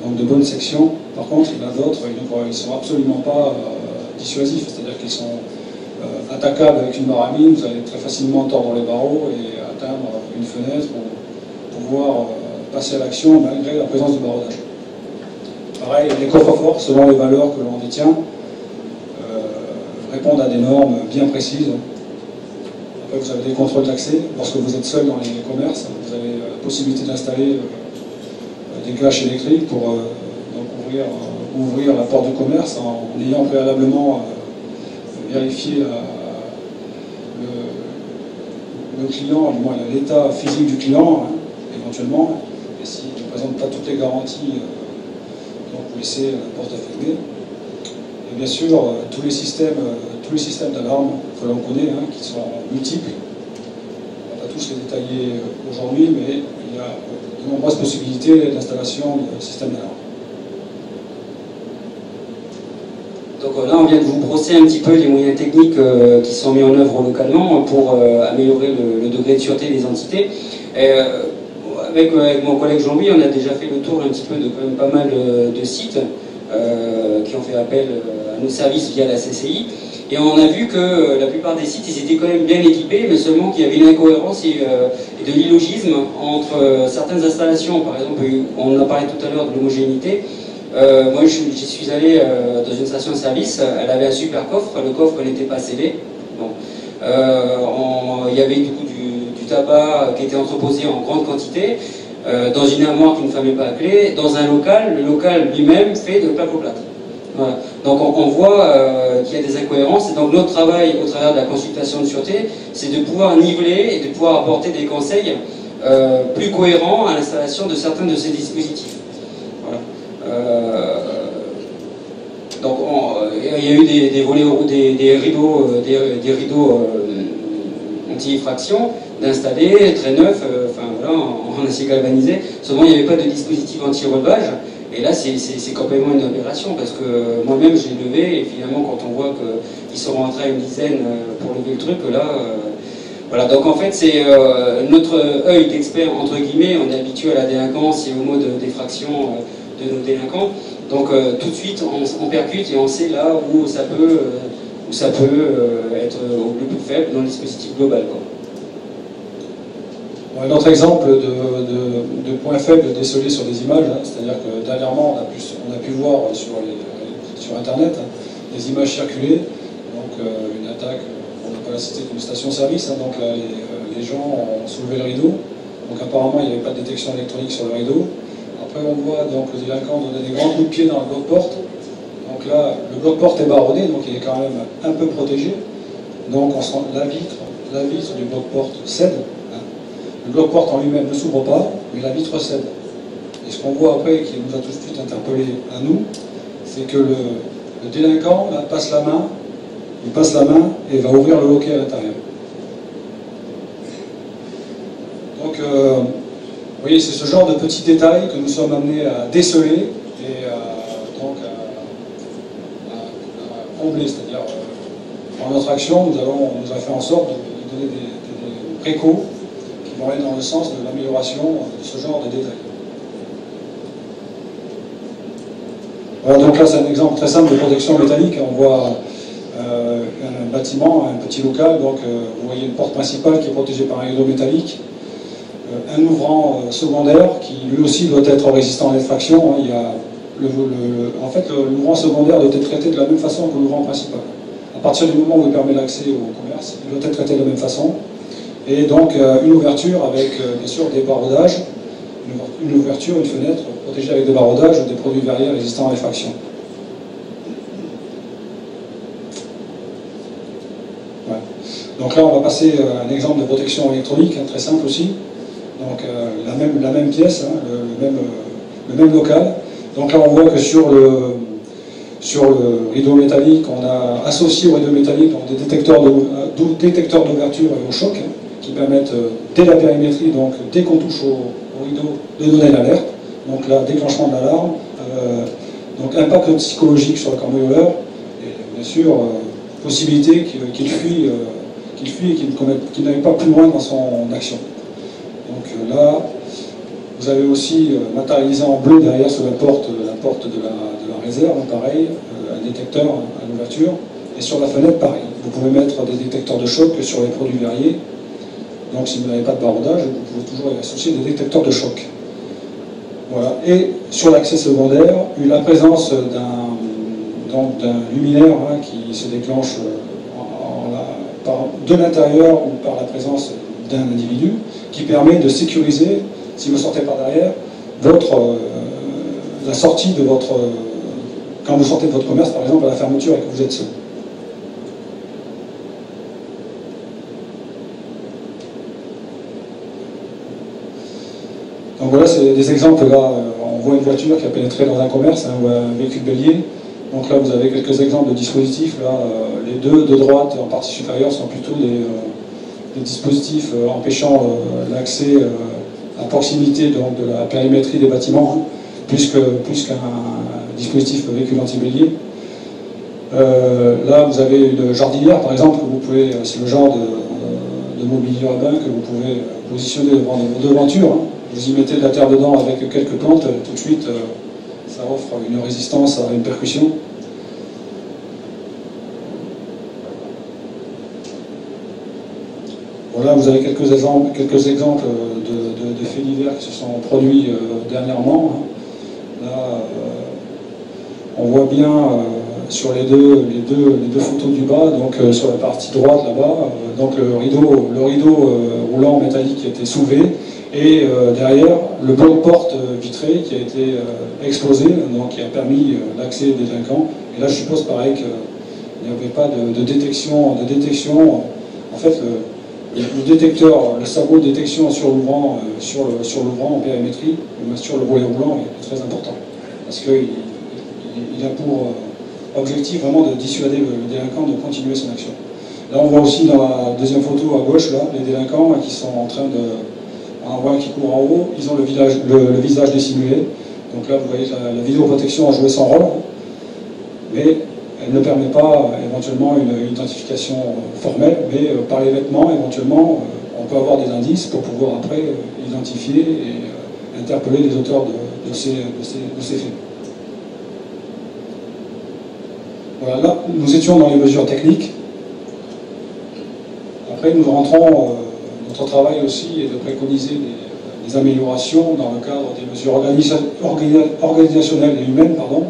donc de bonne section. Par contre, il y en a d'autres, ils ne sont absolument pas dissuasifs, c'est-à-dire qu'ils sont attaquables avec une barre à mine, vous allez très facilement tordre les barreaux et atteindre une fenêtre pour pouvoir passer à l'action malgré la présence du baraudage. Pareil, les coffres-forts, selon les valeurs que l'on détient, répondent à des normes bien précises. Après, vous avez des contrôles d'accès. Lorsque vous êtes seul dans les commerces, vous avez la possibilité d'installer des clashes électriques pour donc ouvrir la porte du commerce en ayant préalablement vérifié le client, du moins l'état physique du client, éventuellement, et s'il ne présente pas toutes les garanties, donc laisser la porte fermée. Et bien sûr, tous les systèmes tous les systèmes d'alarme que l'on connaît, hein, qui sont multiples. On ne va pas tous les détailler aujourd'hui, mais il y a de nombreuses possibilités d'installation de systèmes d'alarme. Donc là, on vient de vous brosser un petit peu les moyens techniques qui sont mis en œuvre localement pour améliorer le degré de sûreté des entités. Avec mon collègue Jean-Louis, on a déjà fait le tour un petit peu de quand même pas mal de sites qui ont fait appel à nos services via la CCI. Et on a vu que la plupart des sites, ils étaient quand même bien équipés, mais seulement qu'il y avait une incohérence et de l'illogisme entre certaines installations. Par exemple, on en a parlé tout à l'heure de l'homogénéité. Moi, j'y suis allé dans une station de service, elle avait un super coffre, le coffre n'était pas scellé. Bon. Il y avait du coup du tabac qui était entreposé en grande quantité, dans une armoire qui ne fermait pas à clé, dans un local, le local lui-même fait de placo-plâtre. Voilà. Donc on voit qu'il y a des incohérences, et donc notre travail au travers de la consultation de sûreté, c'est de pouvoir niveler et de pouvoir apporter des conseils plus cohérents à l'installation de certains de ces dispositifs. Voilà. Donc il y a eu des volets, des rideaux anti-effraction d'installer, très neufs, enfin voilà, en acier galvanisé. Seulement il n'y avait pas de dispositif anti-relevage. Et là, c'est complètement une aberration, parce que moi-même, je l'ai levé, et finalement, quand on voit qu'ils sont rentrés à une dizaine pour lever le truc, là, voilà. Donc en fait, c'est notre œil d'expert, entre guillemets, on est habitué à la délinquance et au mode d'effraction de nos délinquants. Donc tout de suite, on percute et on sait là où ça peut être au plus faible dans le dispositif global, quoi. Un autre exemple de point faible décelé sur des images, hein, c'est-à-dire que dernièrement on a pu voir sur Internet des images circuler, donc une attaque, on n'a pas la cité d'une station-service, hein, donc là, les gens ont soulevé le rideau, donc apparemment il n'y avait pas de détection électronique sur le rideau. Après on voit donc le délinquant donner des grands coups de pied dans le bloc-porte, donc là le bloc-porte est baronné, donc il est quand même un peu protégé, donc la vitre du bloc-porte cède. Le bloc-porte en lui-même ne s'ouvre pas, mais la vitre cède. Et ce qu'on voit après, qui nous a tout de suite interpellés à nous, c'est que le délinquant là, passe la main et va ouvrir le loquet à l'intérieur. Donc, vous voyez, c'est ce genre de petits détails que nous sommes amenés à déceler et donc à combler. C'est-à-dire, dans notre action, nous avons fait en sorte de donner des précaux qui vont aller dans le sens de l'amélioration de ce genre de détails. Voilà, donc là c'est un exemple très simple de protection métallique. On voit un bâtiment, un petit local, donc vous voyez une porte principale qui est protégée par un rideau métallique, un ouvrant secondaire qui lui aussi doit être résistant à l'effraction. Il y a en fait l'ouvrant secondaire doit être traité de la même façon que l'ouvrant principal. À partir du moment où il permet l'accès au commerce, il doit être traité de la même façon. Et donc une ouverture avec bien sûr des baraudages, une ouverture, une fenêtre protégée avec des baraudages ou des produits verriers résistants à l'effraction. Ouais. Donc là on va passer à un exemple de protection électronique, hein, très simple aussi. Donc la même pièce, hein, le même local. Donc là on voit que sur le rideau métallique, on a associé au rideau métallique donc, des détecteurs d'ouverture et au choc, hein, qui permettent, dès la périmétrie, donc dès qu'on touche au rideau, de donner l'alerte. Donc là, déclenchement de l'alarme, donc impact psychologique sur le cambrioleur, et bien sûr, possibilité qu'il fuit et qu'il n'aille pas plus loin dans son action. Donc là, vous avez aussi matérialisé en bleu derrière sur la porte de la réserve, pareil, un détecteur à l'ouverture, et sur la fenêtre, pareil. Vous pouvez mettre des détecteurs de choc sur les produits verriers. Donc si vous n'avez pas de baroudage, vous pouvez toujours associer des détecteurs de choc. Voilà. Et sur l'accès secondaire, la présence d'un luminaire hein, qui se déclenche de l'intérieur ou par la présence d'un individu, qui permet de sécuriser, si vous sortez par derrière, la sortie de votre... quand vous sortez de votre commerce, par exemple, à la fermeture et que vous êtes seul. Donc voilà, c'est des exemples là, on voit une voiture qui a pénétré dans un commerce, hein, ou un véhicule bélier, Donc là, vous avez quelques exemples de dispositifs. Là, les deux de droite en partie supérieure sont plutôt des dispositifs empêchant l'accès à proximité donc, de la périmétrie des bâtiments, hein, plus qu'un dispositif véhicule anti-bélier. Là, vous avez une jardinière, par exemple, que vous pouvez, c'est le genre de mobilier urbain que vous pouvez positionner devant vos devantures. Hein. Vous y mettez de la terre dedans avec quelques plantes, tout de suite, ça offre une résistance à une percussion. Voilà, vous avez quelques exemples de faits divers qui se sont produits dernièrement. Hein. Là, on voit bien sur les deux photos du bas, donc sur la partie droite là-bas, donc le rideau roulant métallique qui a été soulevé, et derrière le bloc porte vitré qui a été explosé, donc qui a permis l'accès des délinquants. Et là, je suppose pareil qu'il n'y avait pas de détection. En fait, le détecteur, le sabot de détection sur l'ouvrant en périmétrie, sur le volet roulant, est très important, parce qu'il a pour objectif vraiment de dissuader le délinquant de continuer son action. Là, on voit aussi dans la deuxième photo à gauche, là, les délinquants qui sont en train de... On voit qui court en haut, ils ont le visage dissimulé. Donc là, vous voyez que la vidéoprotection a joué son rôle, mais elle ne permet pas éventuellement une identification formelle, mais par les vêtements, éventuellement, on peut avoir des indices pour pouvoir après identifier et interpeller les auteurs de ces faits. Voilà, là, nous étions dans les mesures techniques. Après, nous rentrons, notre travail aussi est de préconiser des améliorations dans le cadre des mesures organisationnelles et humaines, pardon.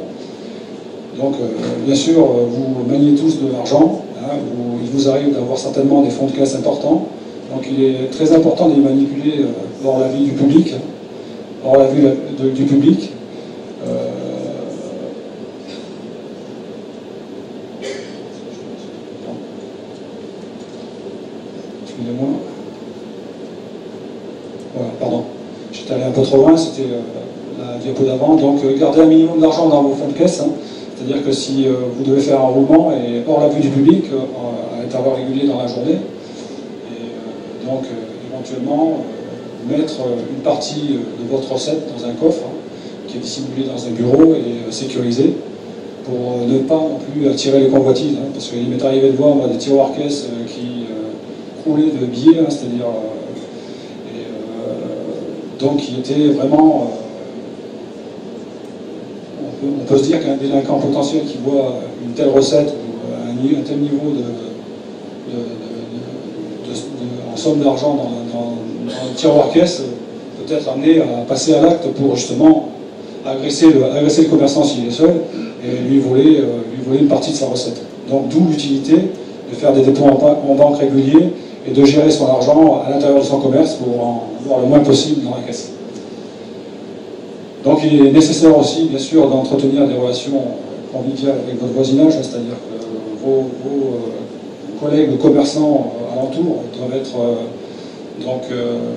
Donc, bien sûr, vous maniez tous de l'argent, hein, il vous arrive d'avoir certainement des fonds de caisse importants, donc il est très important de les manipuler hors la vie du public, hors la vue du public. Excusez-moi. Voilà, pardon. J'étais allé un peu trop loin, c'était la diapo d'avant. Donc, gardez un minimum d'argent dans vos fonds de caisse. Hein. C'est-à-dire que si vous devez faire un roulement et hors la vue du public, à intervalles réguliers dans la journée, et donc éventuellement mettre une partie de votre recette dans un coffre hein, qui est dissimulé dans un bureau et sécurisé pour ne pas non plus attirer les convoitises. Hein, parce qu'il m'est arrivé de voir moi, des tiroirs caisses qui croulaient de billets, hein, c'est-à-dire donc qui étaient vraiment... on peut se dire qu'un délinquant potentiel qui voit une telle recette ou un tel niveau en somme d'argent dans le tiroir caisse peut être amené à passer à l'acte pour justement agresser le commerçant s'il est seul et lui voler une partie de sa recette. Donc d'où l'utilité de faire des dépôts en banque réguliers et de gérer son argent à l'intérieur de son commerce pour en avoir le moins possible dans la caisse. Donc il est nécessaire aussi, bien sûr, d'entretenir des relations conviviales avec votre voisinage, c'est-à-dire que vos collègues commerçants alentours doivent être...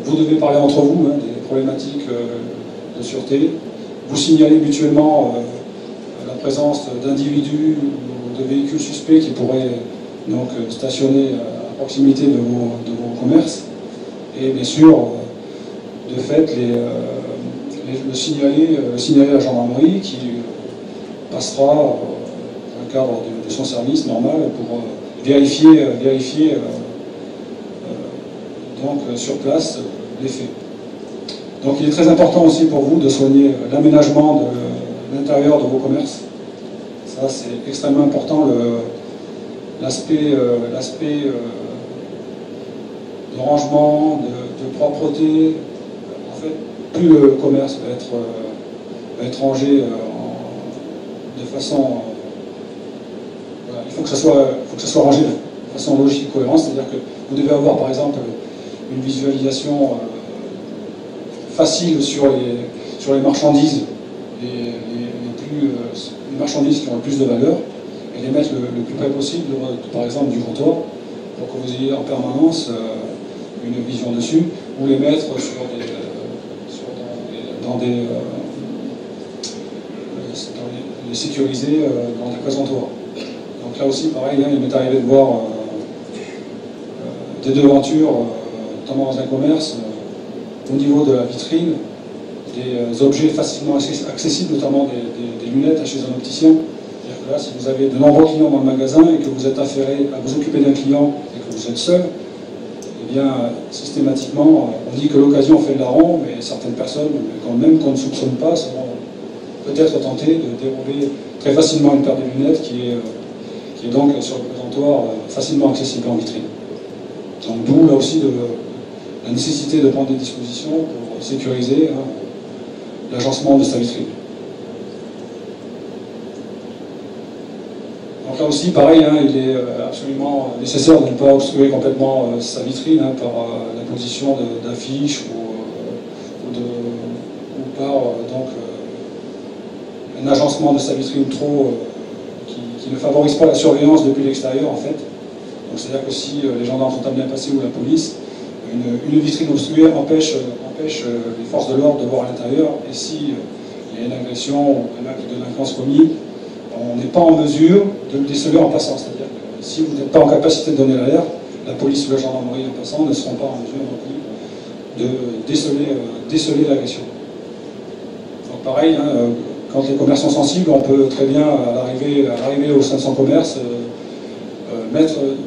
vous devez parler entre vous hein, des problématiques de sûreté. Vous signalez mutuellement la présence d'individus ou de véhicules suspects qui pourraient donc stationner à proximité de vos commerces. Et bien sûr, de fait, le signaler à la gendarmerie qui passera dans le cadre de son service normal pour vérifier donc, sur place les faits. Donc il est très important aussi pour vous de soigner l'aménagement de l'intérieur de vos commerces. Ça c'est extrêmement important, l'aspect de rangement, de propreté. En fait, plus le commerce va être rangé de façon... voilà, il faut que ça soit rangé de façon logique et cohérente, c'est-à-dire que vous devez avoir par exemple une visualisation facile sur les marchandises, les marchandises qui ont le plus de valeur, et les mettre le plus près possible, par exemple du comptoir, pour que vous ayez en permanence une vision dessus, ou les mettre dans les sécuriser dans des présentoirs. Donc là aussi, pareil, hein, il m'est arrivé de voir des devantures, notamment dans un commerce, au niveau de la vitrine, des objets facilement accessibles, notamment des lunettes chez un opticien. C'est-à-dire que là, si vous avez de nombreux clients dans le magasin et que vous êtes affairé à vous occuper d'un client et que vous êtes seul, eh bien, systématiquement, on dit que l'occasion fait le larron, mais certaines personnes, quand même qu'on ne soupçonne pas, seront peut-être tentées de dérober très facilement une paire de lunettes qui est donc sur le présentoir facilement accessible en vitrine. Donc d'où là aussi la nécessité de prendre des dispositions pour sécuriser l'agencement de sa vitrine. Donc là aussi, pareil, hein, il est absolument nécessaire de ne pas obstruer complètement sa vitrine par la position d'affiches ou par donc, un agencement de sa vitrine trop qui ne favorise pas la surveillance depuis l'extérieur en fait. Donc c'est-à-dire que si les gendarmes sont amenés à passer ou la police, une vitrine obstruée empêche les forces de l'ordre de voir à l'intérieur, et si il y a une agression ou un acte de délinquance commis, on n'est pas en mesure de le déceler en passant. C'est-à-dire que si vous n'êtes pas en capacité de donner l'alerte, la police ou la gendarmerie en passant ne seront pas en mesure non plus de déceler l'agression. Donc pareil, hein, quand les commerces sont sensibles, on peut très bien, à l'arrivée au sein de son commerce,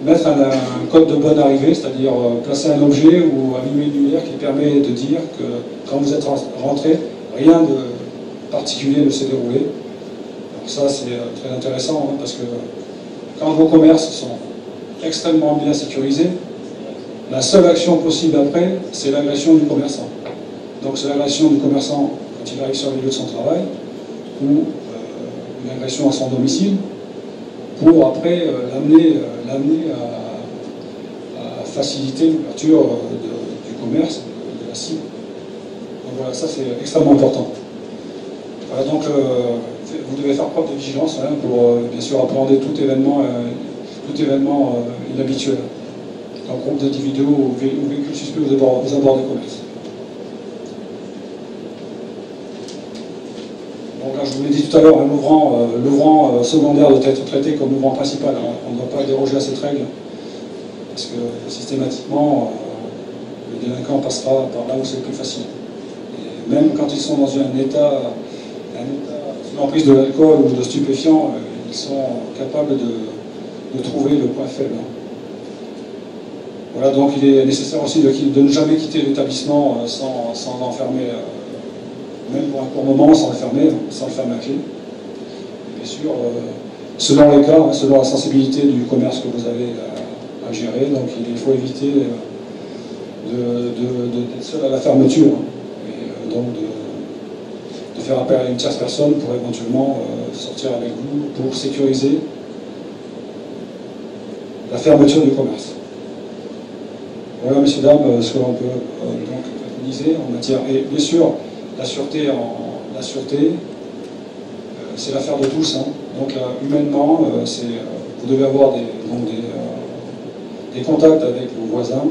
mettre un code de bonne arrivée, c'est-à-dire placer un objet ou allumer une lumière qui permet de dire que quand vous êtes rentré, rien de particulier ne s'est déroulé. Alors ça c'est très intéressant, hein, parce que quand vos commerces sont extrêmement bien sécurisés, la seule action possible après, c'est l'agression du commerçant. Donc c'est l'agression du commerçant quand il arrive sur le lieu de son travail, ou une agression à son domicile, pour après l'amener à faciliter l'ouverture du commerce, de la cible. Donc voilà, ça c'est extrêmement important. Voilà, donc vous devez faire preuve de vigilance hein, pour bien sûr appréhender tout événement inhabituel. Donc groupe d'individus ou véhicules suspects aux abords des commerces. Donc là, je vous l'ai dit tout à l'heure, l'ouvrant secondaire doit être traité comme l'ouvrant principal. Hein. On ne doit pas déroger à cette règle, parce que systématiquement, le délinquant passera par là où c'est le plus facile. Et même quand ils sont dans un état sous l'emprise de l'alcool ou de stupéfiants, ils sont capables de trouver le point faible. Voilà, donc il est nécessaire aussi de ne jamais quitter l'établissement sans l'enfermer. Même pour un court moment, sans le fermer à clé. Et bien sûr, selon les cas, hein, selon la sensibilité du commerce que vous avez à gérer, donc il faut éviter d'être seul à la fermeture, hein, et donc de faire appel à une tierce personne pour éventuellement sortir avec vous pour sécuriser la fermeture du commerce. Voilà, messieurs, dames, ce que l'on peut donc préconiser en matière. Et bien sûr, la sûreté, c'est l'affaire de tous. Hein. Donc humainement, vous devez avoir des contacts avec vos voisins,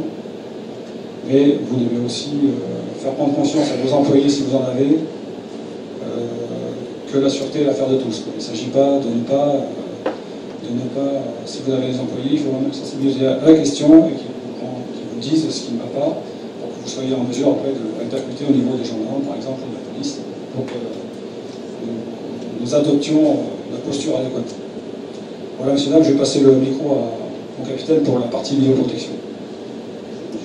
mais vous devez aussi faire prendre conscience à vos employés, si vous en avez, que la sûreté est l'affaire de tous. Il ne s'agit pas de ne pas, si vous avez des employés, il faut vraiment sensibiliser à la question et qu'ils vous disent ce qui ne va pas, pour que vous soyez en mesure après de répercuter au niveau des gendarmes, par exemple, ou de la police, pour que nous adoptions la posture adéquate. Voilà, monsieur, je vais passer le micro au capitaine pour la partie vidéoprotection.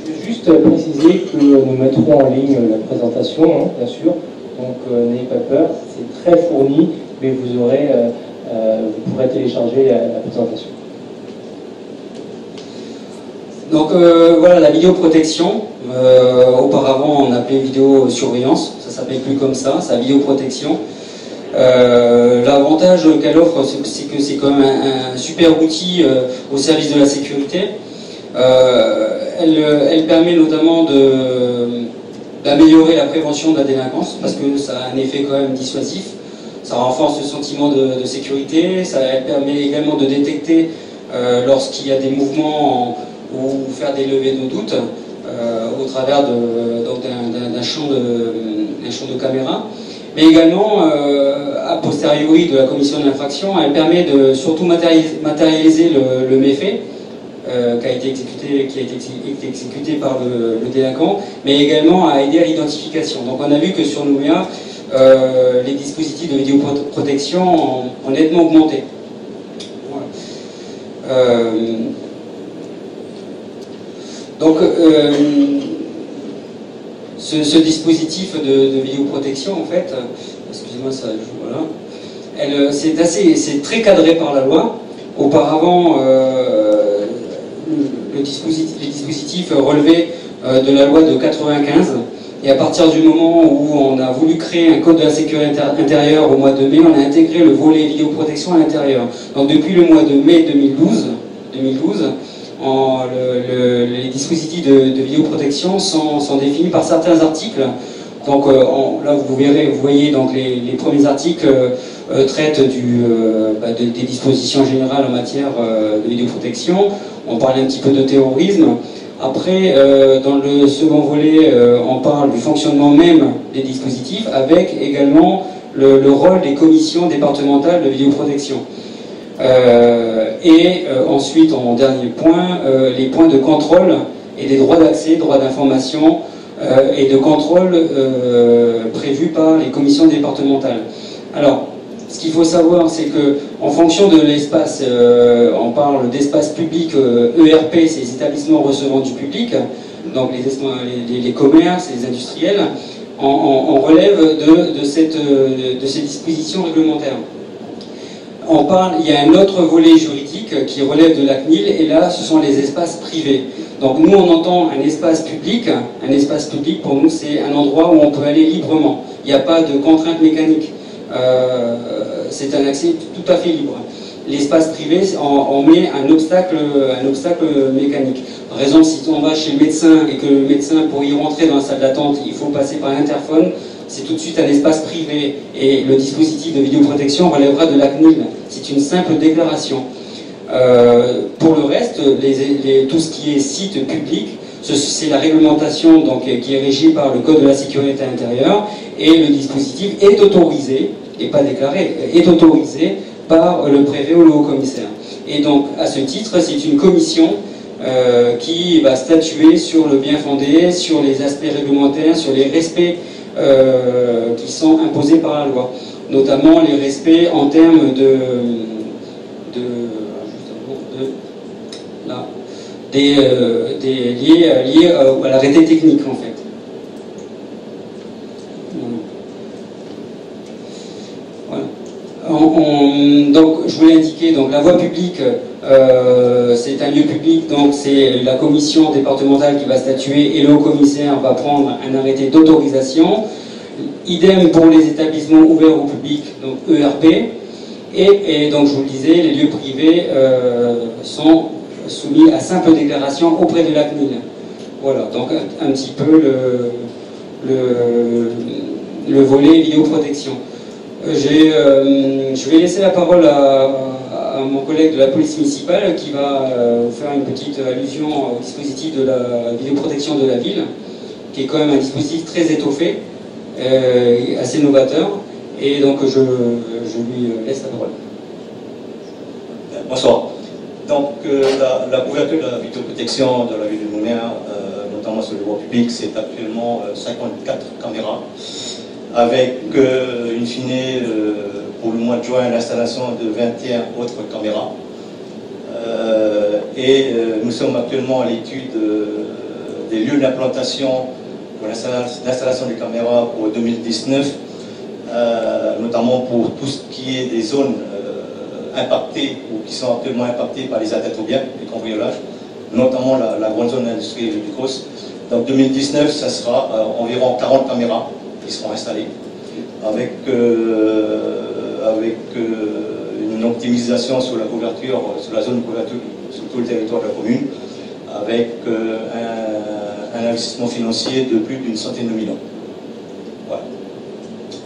Je vais juste préciser que nous mettrons en ligne la présentation, hein, bien sûr, donc n'ayez pas peur, c'est très fourni, mais vous pourrez télécharger la présentation. Donc voilà, la vidéoprotection, auparavant on appelait vidéosurveillance, ça s'appelle plus comme ça, c'est la vidéoprotection. L'avantage qu'elle offre, c'est que c'est quand même un super outil au service de la sécurité. Elle permet notamment d'améliorer la prévention de la délinquance, parce que ça a un effet quand même dissuasif, ça renforce le sentiment de sécurité, elle permet également de détecter lorsqu'il y a des mouvements ou faire des levées de doute au travers d'un champ de caméra. mais également, a posteriori de la commission de l'infraction, elle permet de surtout matérialiser le méfait qui a été exécuté par le délinquant, mais également à aider à l'identification. Donc on a vu que sur Nouméa, les dispositifs de vidéoprotection ont nettement augmenté. Voilà. Donc, ce dispositif de vidéoprotection, en fait, excusez-moi, ça joue, voilà, c'est très cadré par la loi. Auparavant, les dispositifs relevaient de la loi de 95, et à partir du moment où on a voulu créer un code de la sécurité intérieure au mois de mai, on a intégré le volet vidéoprotection à l'intérieur. Donc depuis le mois de mai 2012 les dispositifs de vidéoprotection sont définis par certains articles. Donc là vous voyez donc les premiers articles traitent des dispositions générales en matière de vidéoprotection. On parle un petit peu de terrorisme. Après, dans le second volet, on parle du fonctionnement même des dispositifs, avec également le rôle des commissions départementales de vidéoprotection. Ensuite, en dernier point, les points de contrôle et des droits d'accès, droits d'information et de contrôle prévus par les commissions départementales. Alors, ce qu'il faut savoir, c'est que en fonction de l'espace, on parle d'espace public, ERP, c'est les établissements recevant du public, donc les commerces, les industriels, on relève de ces dispositions réglementaires. Il y a un autre volet juridique qui relève de la CNIL, et là, ce sont les espaces privés. Donc nous, on entend un espace public. Un espace public, pour nous, c'est un endroit où on peut aller librement. Il n'y a pas de contraintes mécaniques. C'est un accès tout à fait libre. L'espace privé, on met un obstacle mécanique. Par exemple, si on va chez le médecin et que le médecin, pour y rentrer dans la salle d'attente, il faut passer par l'interphone, c'est tout de suite un espace privé. Et le dispositif de vidéoprotection relèvera de la CNIL. C'est une simple déclaration. Pour le reste, tout ce qui est site public, c'est la réglementation donc, qui est régie par le Code de la sécurité intérieure, et le dispositif est autorisé, et pas déclaré, est autorisé par le préfet ou le haut-commissaire. Et donc, à ce titre, c'est une commission qui va statuer sur le bien fondé, sur les aspects réglementaires, sur les respects qui sont imposés par la loi, notamment les respects en termes liés à l'arrêté technique, en fait. Voilà. Donc, je voulais indiquer, donc, la voie publique, c'est un lieu public, donc c'est la commission départementale qui va statuer et le haut-commissaire va prendre un arrêté d'autorisation. Idem pour les établissements ouverts au public, donc ERP. Et donc, je vous le disais, les lieux privés sont soumis à simple déclaration auprès de la CNIL. Voilà, donc un petit peu le volet vidéoprotection. Je vais laisser la parole à mon collègue de la police municipale qui va vous faire une petite allusion au dispositif de la vidéoprotection de la ville, qui est quand même un dispositif très étoffé, assez novateur, et donc je lui laisse la parole. Bonsoir. Donc la couverture de la vidéoprotection de la ville de Nouméa, notamment sur le voie public, c'est actuellement 54 caméras, avec in fine pour le mois de juin l'installation de 21 autres caméras. Nous sommes actuellement à l'étude des lieux d'implantation pour l'installation des caméras pour 2019, notamment pour tout ce qui est des zones impactées ou qui sont actuellement impactées par les atteintes aux biens, les cambriolages, notamment la grande zone industrielle du Cross. Donc 2019, ça sera environ 40 caméras qui seront installées, avec une optimisation sur la couverture, sur la zone de couverture sur tout le territoire de la commune, avec un investissement financier de plus d'une centaine de millions. Voilà.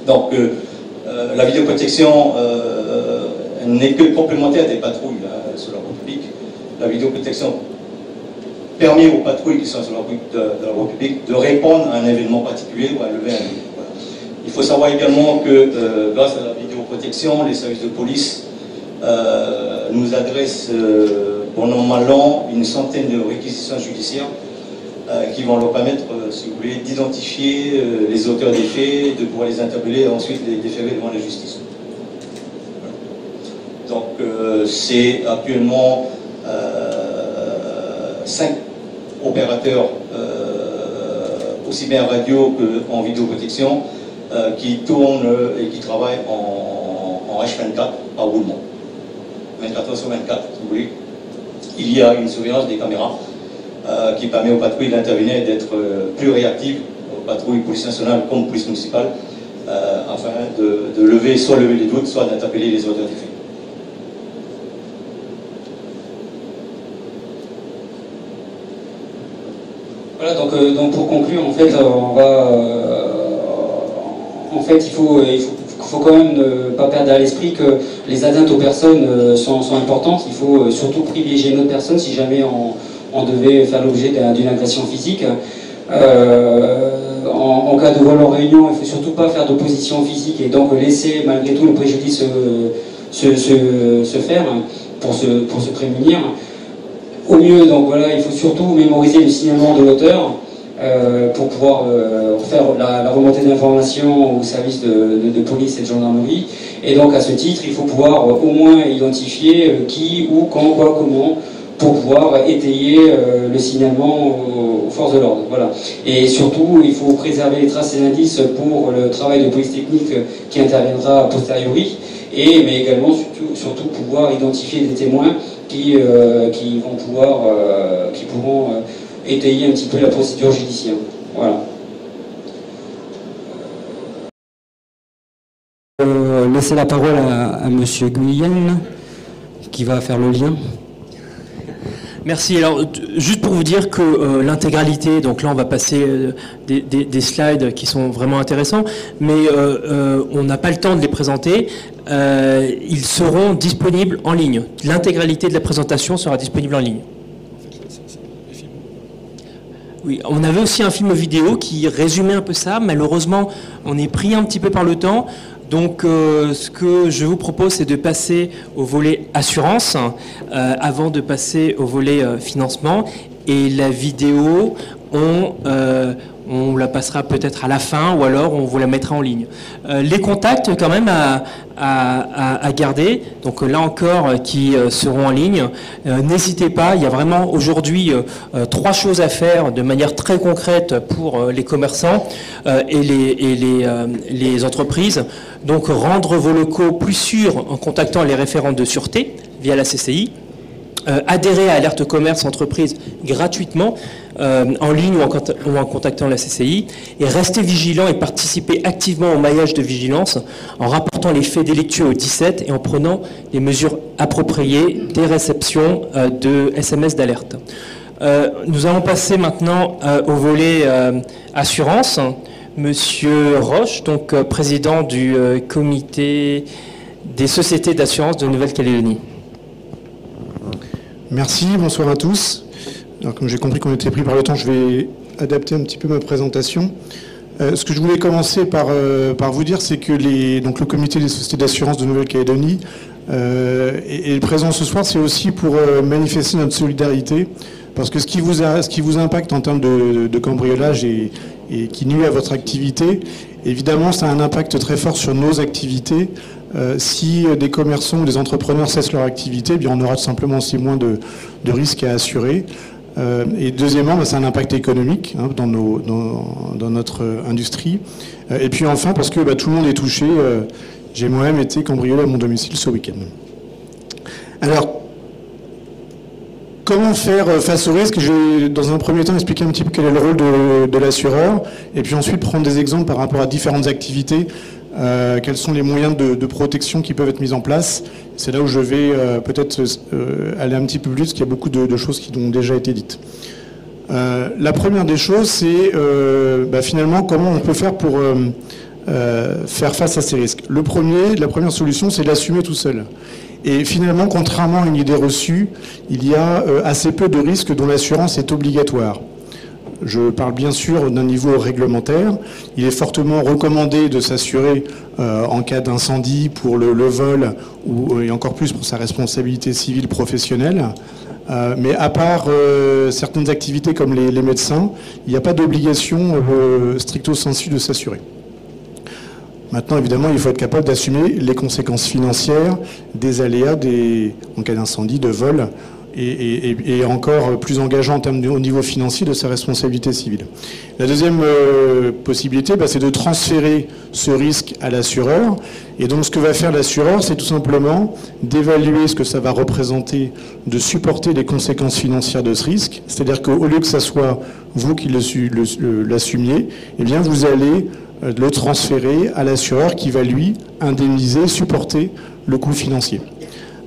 Donc la vidéoprotection n'est que complémentaire des patrouilles sur la voie publique. La vidéoprotection permet aux patrouilles qui sont sur la voie publique de répondre à un événement particulier ou à lever un délit. Voilà. Il faut savoir également que grâce à la vidéoprotection, les services de police nous adressent bon an, mal an, une centaine de réquisitions judiciaires qui vont leur permettre, si vous voulez, d'identifier les auteurs des faits, de pouvoir les interpeller et ensuite les déférer devant la justice. Donc c'est actuellement 5 opérateurs, aussi bien en radio qu'en vidéoprotection, qui tournent et qui travaillent en H24 à roulement. 24 heures sur 24, si vous voulez. Il y a une surveillance des caméras qui permet aux patrouilles d'intervenir et d'être plus réactives, aux patrouilles police nationale comme police municipale, afin de lever les doutes, soit d'interpeller les auteurs des faits. Voilà, donc pour conclure, en fait, il faut quand même ne pas perdre à l'esprit que les atteintes aux personnes sont importantes. Il faut surtout privilégier notre personne si jamais on devait faire l'objet d'une agression physique. En cas de vol en réunion, il ne faut surtout pas faire d'opposition physique et donc laisser malgré tout le préjudice se faire pour se prémunir. Au mieux, donc voilà, il faut surtout mémoriser le signalement de l'auteur pour pouvoir faire la remontée d'informations au service de police et de gendarmerie. Et donc à ce titre, il faut pouvoir au moins identifier qui, où, quand, quoi, comment, pour pouvoir étayer le signalement aux forces de l'ordre. Voilà. Et surtout, il faut préserver les traces et indices pour le travail de police technique qui interviendra a posteriori, mais également surtout pouvoir identifier des témoins qui pourront étayer un petit peu la procédure judiciaire. Voilà. Laisser la parole à Monsieur Guyenne, qui va faire le lien. Merci. Alors, juste pour vous dire que l'intégralité, donc là on va passer des slides qui sont vraiment intéressants, mais on n'a pas le temps de les présenter. Ils seront disponibles en ligne. L'intégralité de la présentation sera disponible en ligne. Oui, on avait aussi un film vidéo qui résumait un peu ça. Malheureusement, on est pris un petit peu par le temps. Donc, ce que je vous propose, c'est de passer au volet assurance avant de passer au volet financement. Et la vidéo, on la passera peut-être à la fin ou alors on vous la mettra en ligne. Les contacts quand même à garder, donc là encore qui seront en ligne. N'hésitez pas, il y a vraiment aujourd'hui 3 choses à faire de manière très concrète pour les commerçants et les entreprises. Donc rendre vos locaux plus sûrs en contactant les référents de sûreté via la CCI. Adhérer à Alerte Commerce Entreprise gratuitement en ligne ou en contactant la CCI et rester vigilant et participer activement au maillage de vigilance en rapportant les faits délictueux au 17 et en prenant les mesures appropriées des réceptions de SMS d'alerte. Nous allons passer maintenant au volet assurance. Monsieur Roche, donc président du comité des sociétés d'assurance de Nouvelle-Calédonie. Merci, bonsoir à tous. Alors, comme j'ai compris qu'on était pris par le temps, je vais adapter un petit peu ma présentation. Ce que je voulais commencer par vous dire, c'est que le comité des sociétés d'assurance de Nouvelle-Calédonie est présent ce soir, c'est aussi pour manifester notre solidarité, parce que ce qui vous impacte en termes de cambriolage et qui nuit à votre activité, évidemment, ça a un impact très fort sur nos activités. Si des commerçants ou des entrepreneurs cessent leur activité, eh bien on aura tout simplement aussi moins de risques à assurer. Et deuxièmement, c'est un impact économique dans notre industrie. Et puis enfin, parce que tout le monde est touché. J'ai moi-même été cambriolé à mon domicile ce week-end. Alors, comment faire face au risque? Je vais dans un premier temps expliquer un petit peu quel est le rôle de l'assureur, et puis ensuite prendre des exemples par rapport à différentes activités. Quels sont les moyens de protection qui peuvent être mis en place. C'est là où je vais peut-être aller un petit peu plus, parce qu'il y a beaucoup de choses qui ont déjà été dites. La première des choses, c'est finalement comment on peut faire pour faire face à ces risques. La première solution, c'est l'assumer tout seul. Et finalement, contrairement à une idée reçue, il y a assez peu de risques dont l'assurance est obligatoire. Je parle bien sûr d'un niveau réglementaire. Il est fortement recommandé de s'assurer en cas d'incendie pour le vol et encore plus pour sa responsabilité civile professionnelle. Mais à part certaines activités comme les médecins, il n'y a pas d'obligation stricto sensu de s'assurer. Maintenant, évidemment, il faut être capable d'assumer les conséquences financières des aléas en cas d'incendie, de vol, et encore plus engageant en termes au niveau financier de sa responsabilité civile. La deuxième possibilité, c'est de transférer ce risque à l'assureur. Et donc ce que va faire l'assureur, c'est tout simplement d'évaluer ce que ça va représenter de supporter les conséquences financières de ce risque. C'est-à-dire qu'au lieu que ça soit vous qui l'assumiez, eh bien vous allez le transférer à l'assureur qui va lui indemniser, supporter le coût financier.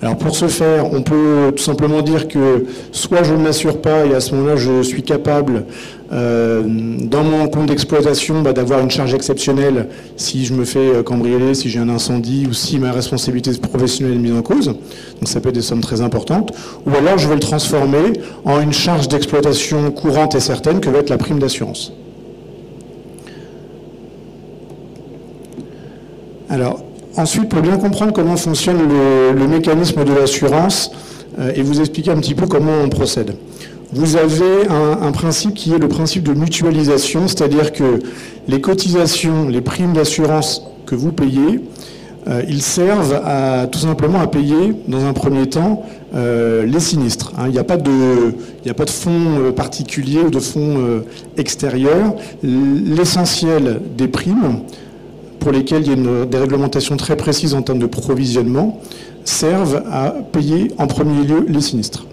Alors pour ce faire, on peut tout simplement dire que soit je ne m'assure pas et à ce moment-là je suis capable dans mon compte d'exploitation d'avoir une charge exceptionnelle si je me fais cambrioler, si j'ai un incendie ou si ma responsabilité professionnelle est mise en cause. Donc ça peut être des sommes très importantes. Ou alors je vais le transformer en une charge d'exploitation courante et certaine que va être la prime d'assurance. Alors, ensuite, pour bien comprendre comment fonctionne le mécanisme de l'assurance et vous expliquer un petit peu comment on procède. Vous avez un principe qui est le principe de mutualisation, c'est-à-dire que les cotisations, les primes d'assurance que vous payez, ils servent tout simplement à payer, dans un premier temps, les sinistres. Il n'y a pas de fonds particuliers ou de fonds extérieurs. L'essentiel des primes, pour lesquels il y a des réglementations très précises en termes de provisionnement, servent à payer en premier lieu les sinistres.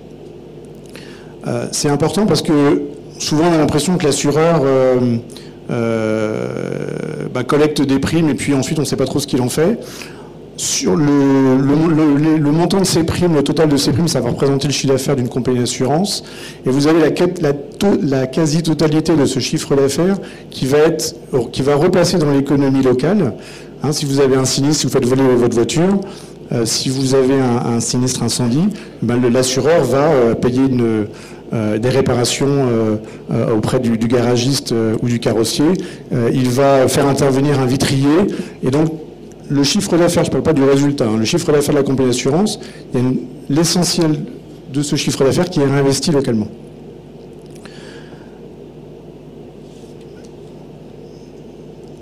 C'est important parce que souvent on a l'impression que l'assureur collecte des primes et puis ensuite on ne sait pas trop ce qu'il en fait. Sur le montant de ces primes, le total de ces primes, ça va représenter le chiffre d'affaires d'une compagnie d'assurance. Et vous avez la quasi-totalité de ce chiffre d'affaires qui va repasser dans l'économie locale. Si vous avez un sinistre, si vous faites voler votre voiture, si vous avez un sinistre incendie, l'assureur va payer des réparations auprès du garagiste ou du carrossier. Il va faire intervenir un vitrier et donc le chiffre d'affaires, je ne parle pas du résultat, le chiffre d'affaires de la compagnie d'assurance, il y a l'essentiel de ce chiffre d'affaires qui est réinvesti localement.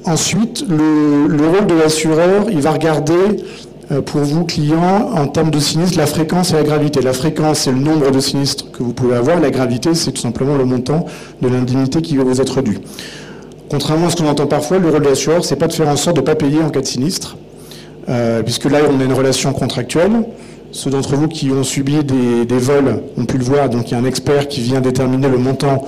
Ensuite, le rôle de l'assureur, il va regarder pour vous, clients, en termes de sinistres, la fréquence et la gravité. La fréquence, c'est le nombre de sinistres que vous pouvez avoir. La gravité, c'est tout simplement le montant de l'indemnité qui va vous être due. Contrairement à ce qu'on entend parfois, le rôle de l'assureur, c'est pas de faire en sorte de ne pas payer en cas de sinistre, puisque là, on a une relation contractuelle. Ceux d'entre vous qui ont subi des vols ont pu le voir, donc il y a un expert qui vient déterminer le montant,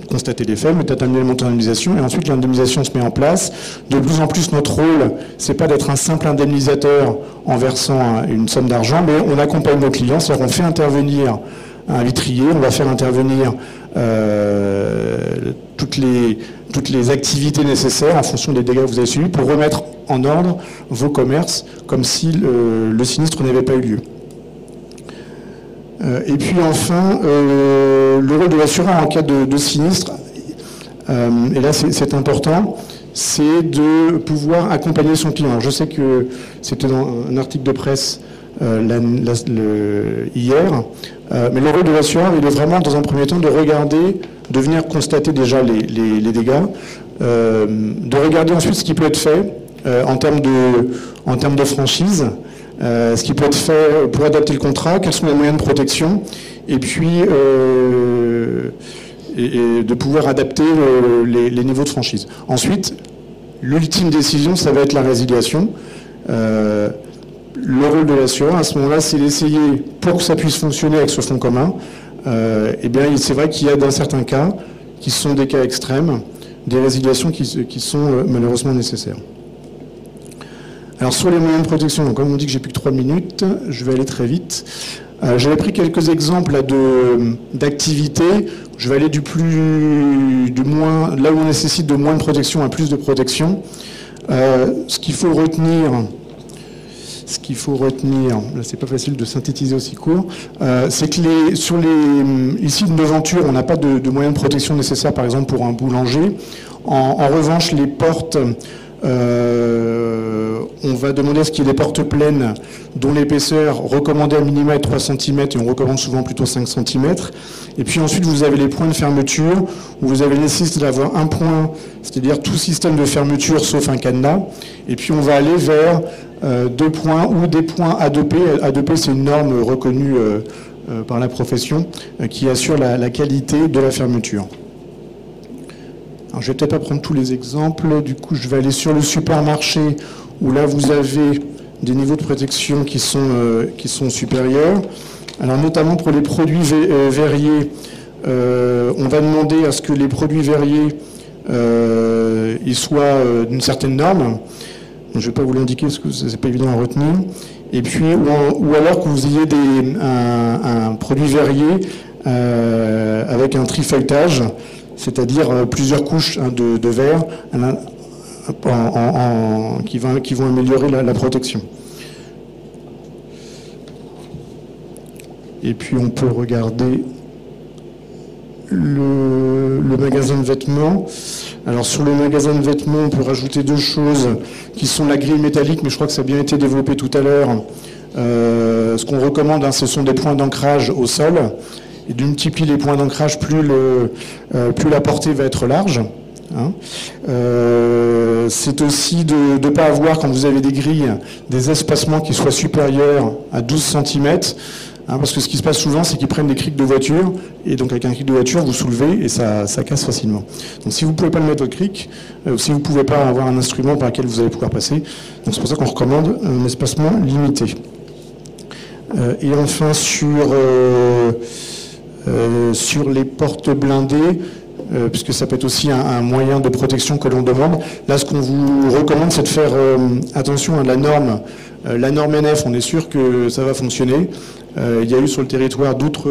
constater les faits, mais déterminer le montant d'indemnisation, et ensuite l'indemnisation se met en place. De plus en plus, notre rôle, c'est pas d'être un simple indemnisateur en versant une somme d'argent, mais on accompagne nos clients, c'est-à-dire on fait intervenir un vitrier, on va faire intervenir toutes les activités nécessaires en fonction des dégâts que vous avez subis pour remettre en ordre vos commerces comme si le sinistre n'avait pas eu lieu. Et puis enfin, le rôle de l'assureur en cas de sinistre, et là c'est important, c'est de pouvoir accompagner son client. Alors, je sais que c'était dans un article de presse hier, mais le rôle de l'assureur, il est vraiment dans un premier temps de regarder, de venir constater déjà les dégâts, de regarder ensuite ce qui peut être fait en termes de franchise, ce qui peut être fait pour adapter le contrat, quels sont les moyens de protection, et puis et de pouvoir adapter les niveaux de franchise. Ensuite, l'ultime décision, ça va être la résiliation. Le rôle de l'assureur, à ce moment-là, c'est d'essayer, pour que ça puisse fonctionner avec ce fonds commun, eh bien, c'est vrai qu'il y a dans certains cas, qui sont des cas extrêmes, des résiliations qui sont malheureusement nécessaires. Alors sur les moyens de protection, donc, comme on dit que j'ai plus que 3 minutes, je vais aller très vite. J'avais pris quelques exemples d'activités. Je vais aller du moins, là où on nécessite de moins de protection à plus de protection. Ce qu'il faut retenir, ce qu'il faut retenir, là c'est pas facile de synthétiser aussi court, c'est que ici de devanture, on n'a pas de moyens de protection nécessaires, par exemple pour un boulanger. En revanche, les portes, on va demander à ce qu'il y ait des portes pleines dont l'épaisseur recommandée à minima est 3 cm et on recommande souvent plutôt 5 cm. Et puis ensuite, vous avez les points de fermeture où vous avez nécessité d'avoir un point, c'est-à-dire tout système de fermeture sauf un cadenas. Et puis on va aller vers 2 points ou des points A2P. A2P, c'est une norme reconnue par la profession qui assure la qualité de la fermeture. Alors, je vais peut-être pas prendre tous les exemples, du coup je vais aller sur le supermarché où là vous avez des niveaux de protection qui sont supérieurs. Alors notamment pour les produits verriers, on va demander à ce que les produits verriers ils soient d'une certaine norme. Je ne vais pas vous l'indiquer parce que c'est pas évident à retenir. Et puis ou alors que vous ayez un produit verrier avec un trifeuilletage, c'est-à-dire plusieurs couches de verre qui vont améliorer la protection. Et puis on peut regarder le magasin de vêtements. Alors sur le magasin de vêtements, on peut rajouter 2 choses qui sont la grille métallique, mais je crois que ça a bien été développé tout à l'heure. Ce qu'on recommande, ce sont des points d'ancrage au sol. Et de multiplier les points d'ancrage, plus la portée va être large. C'est aussi de ne pas avoir, quand vous avez des grilles, des espacements qui soient supérieurs à 12 cm. Parce que ce qui se passe souvent, c'est qu'ils prennent des crics de voiture, et donc avec un cric de voiture, vous soulevez et ça casse facilement. Donc si vous ne pouvez pas le mettre votre cric, si vous ne pouvez pas avoir un instrument par lequel vous allez pouvoir passer, c'est pour ça qu'on recommande un espacement limité. Et enfin, sur les portes blindées, puisque ça peut être aussi un moyen de protection que l'on demande. Là, ce qu'on vous recommande, c'est de faire attention à la norme. La norme NF, on est sûr que ça va fonctionner. Il y a eu sur le territoire d'autres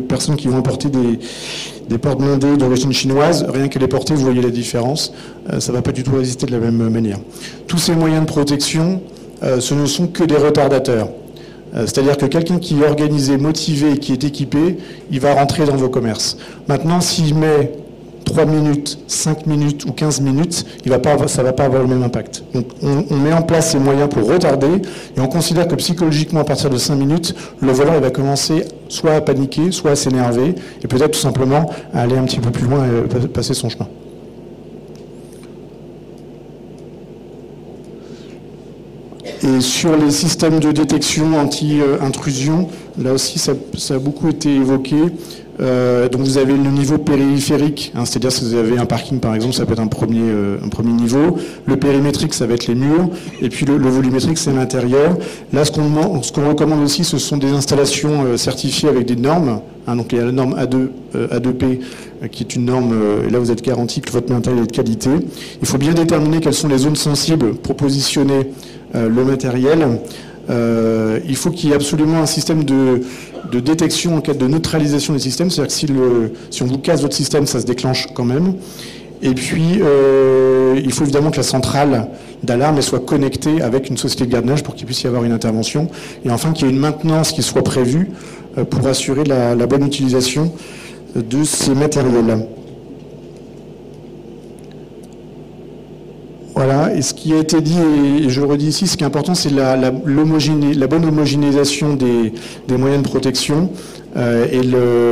personnes qui vont importer des portes blindées d'origine chinoise. Rien qu'à les porter, vous voyez la différence. Ça ne va pas du tout résister de la même manière. Tous ces moyens de protection, ce ne sont que des retardateurs. C'est-à-dire que quelqu'un qui est organisé, motivé, qui est équipé, il va rentrer dans vos commerces. Maintenant, s'il met 3 minutes, 5 minutes ou 15 minutes, ça ne va pas avoir le même impact. Donc on met en place ces moyens pour retarder et on considère que psychologiquement, à partir de 5 minutes, le voleur il va commencer soit à paniquer, soit à s'énerver et peut-être tout simplement à aller un petit peu plus loin et passer son chemin. Et sur les systèmes de détection anti-intrusion, là aussi ça a beaucoup été évoqué. Donc vous avez le niveau périphérique, c'est-à-dire si vous avez un parking par exemple, ça peut être un premier niveau. Le périmétrique, ça va être les murs. Et puis le volumétrique, c'est l'intérieur. Là, ce qu'on recommande aussi, ce sont des installations certifiées avec des normes. Donc il y a la norme A2P, qui est une norme, et là vous êtes garanti que votre matériel est de qualité. Il faut bien déterminer quelles sont les zones sensibles pour positionner le matériel. Il faut qu'il y ait absolument un système de détection en cas de neutralisation des systèmes, c'est-à-dire que si on vous casse votre système, ça se déclenche quand même. Et puis, il faut évidemment que la centrale d'alarme soit connectée avec une société de gardiennage pour qu'il puisse y avoir une intervention. Et enfin, qu'il y ait une maintenance qui soit prévue pour assurer la bonne utilisation de ces matériels-là. Voilà, et ce qui a été dit, et je le redis ici, ce qui est important, c'est la bonne homogénéisation des moyens de protection et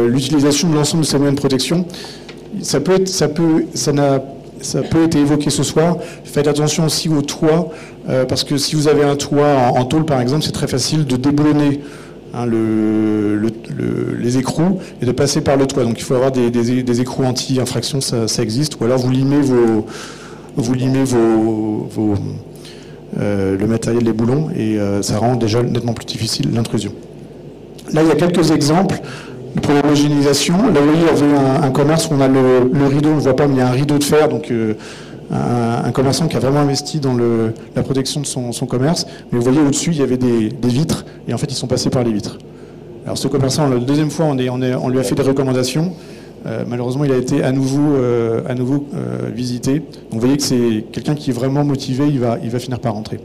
l'utilisation de l'ensemble de ces moyens de protection. Ça peut être évoqué ce soir. Faites attention aussi au toit, parce que si vous avez un toit en tôle, par exemple, c'est très facile de déboulonner les écrous et de passer par le toit. Donc il faut avoir des écrous anti-infraction, ça existe, ou alors vous limez le matériel des boulons et ça rend déjà nettement plus difficile l'intrusion. Là, il y a quelques exemples pour l'homogénéisation. Là, vous voyez, il y avait un commerce où on a le rideau, on ne voit pas, mais il y a un rideau de fer, donc un commerçant qui a vraiment investi dans la protection de son commerce. Mais vous voyez, au-dessus, il y avait des vitres, et en fait, ils sont passés par les vitres. Alors, ce commerçant, la deuxième fois, on lui a fait des recommandations. Malheureusement, il a été à nouveau visité. Donc, vous voyez que c'est quelqu'un qui est vraiment motivé, il va finir par rentrer.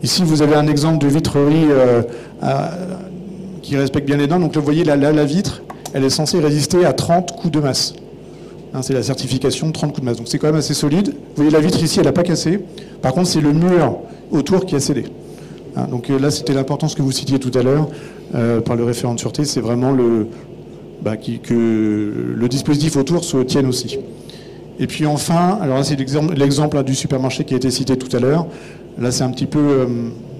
Ici, vous avez un exemple de vitrerie qui respecte bien les normes. Donc, là, vous voyez, la vitre, elle est censée résister à 30 coups de masse. Hein, c'est la certification de 30 coups de masse. Donc, c'est quand même assez solide. Vous voyez, la vitre ici, elle n'a pas cassé. Par contre, c'est le mur autour qui a cédé. Hein, donc là, c'était l'importance que vous citiez tout à l'heure par le référent de sûreté. C'est vraiment que le dispositif autour se tienne aussi. Et puis enfin, alors là c'est l'exemple du supermarché qui a été cité tout à l'heure. Là c'est un petit peu,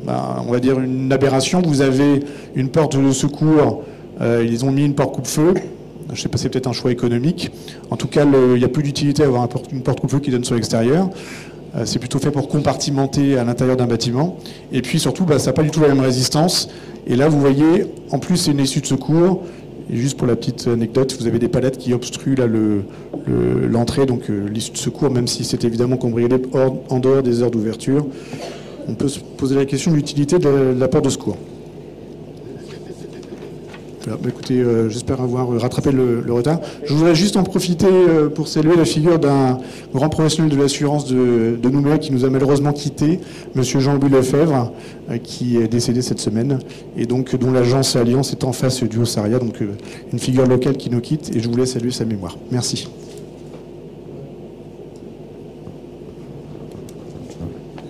on va dire une aberration. Vous avez une porte de secours, ils ont mis une porte coupe-feu. Je ne sais pas, c'est peut-être un choix économique. En tout cas, il n'y a plus d'utilité à avoir une porte coupe-feu qui donne sur l'extérieur. C'est plutôt fait pour compartimenter à l'intérieur d'un bâtiment. Et puis surtout, ça n'a pas du tout la même résistance. Et là, vous voyez, en plus c'est une issue de secours. Et juste pour la petite anecdote, vous avez des palettes qui obstruent là l'entrée, donc l'issue de secours, même si c'est évidemment cambriolé en dehors des heures d'ouverture. On peut se poser la question de l'utilité de la porte de secours. Voilà, écoutez, j'espère avoir rattrapé le retard. Je voudrais juste en profiter pour saluer la figure d'un grand professionnel de l'assurance de Nouméa qui nous a malheureusement quittés, monsieur Jean-Louis Lefebvre, qui est décédé cette semaine, et donc dont l'agence Alliance est en face du Haut-Saria, donc une figure locale qui nous quitte, et je voulais saluer sa mémoire. Merci.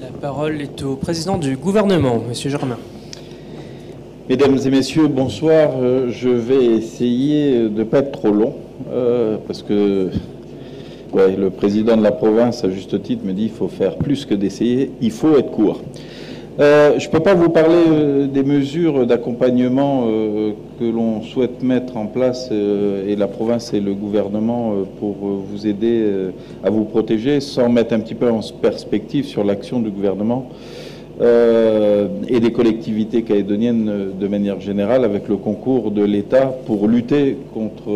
La parole est au président du gouvernement, monsieur Germain. Mesdames et messieurs, bonsoir. Je vais essayer de ne pas être trop long, parce que le président de la province, à juste titre, me dit qu'il faut faire plus que d'essayer, il faut être court. Je ne peux pas vous parler des mesures d'accompagnement que l'on souhaite mettre en place, et la province et le gouvernement, pour vous aider à vous protéger, sans mettre un petit peu en perspective sur l'action du gouvernement et des collectivités calédoniennes de manière générale, avec le concours de l'État pour lutter contre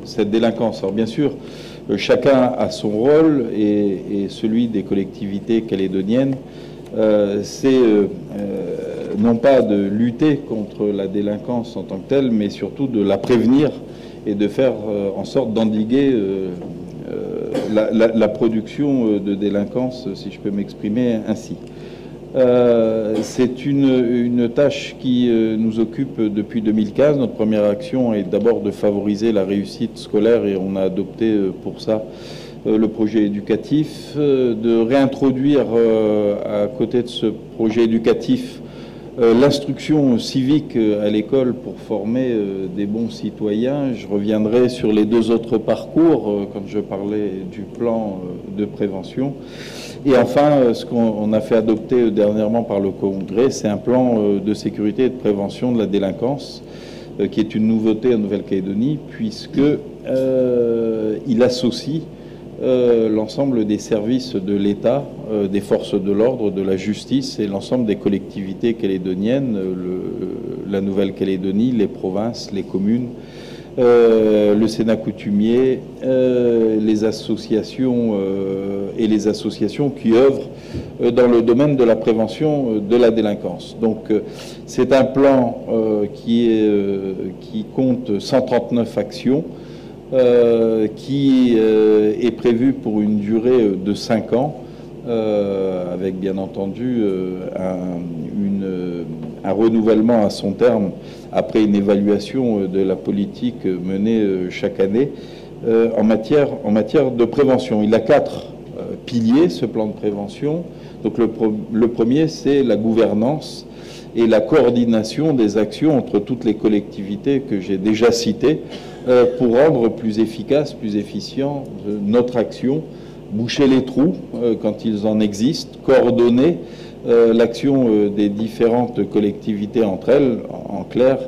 cette délinquance. Alors bien sûr, chacun a son rôle, et celui des collectivités calédoniennes, c'est non pas de lutter contre la délinquance en tant que telle, mais surtout de la prévenir et de faire en sorte d'endiguer la production de délinquance, si je peux m'exprimer ainsi. C'est une tâche qui nous occupe depuis 2015. Notre première action est d'abord de favoriser la réussite scolaire, et on a adopté pour ça le projet éducatif, de réintroduire à côté de ce projet éducatif l'instruction civique à l'école pour former des bons citoyens. Je reviendrai sur les deux autres parcours quand je parlais du plan de prévention. Et enfin, ce qu'on a fait adopter dernièrement par le Congrès, c'est un plan de sécurité et de prévention de la délinquance, qui est une nouveauté en Nouvelle-Calédonie, puisque il associe l'ensemble des services de l'État, des forces de l'ordre, de la justice et l'ensemble des collectivités calédoniennes, la Nouvelle-Calédonie, les provinces, les communes, le Sénat coutumier, les associations et les associations qui œuvrent dans le domaine de la prévention de la délinquance. Donc c'est un plan qui compte 139 actions, qui est prévu pour une durée de 5 ans, avec bien entendu un renouvellement à son terme après une évaluation de la politique menée chaque année en matière de prévention. Il a 4 piliers, ce plan de prévention. Donc le premier, c'est la gouvernance et la coordination des actions entre toutes les collectivités que j'ai déjà citées, pour rendre plus efficace, plus efficient notre action, boucher les trous quand ils en existent, coordonner l'action des différentes collectivités entre elles, en clair,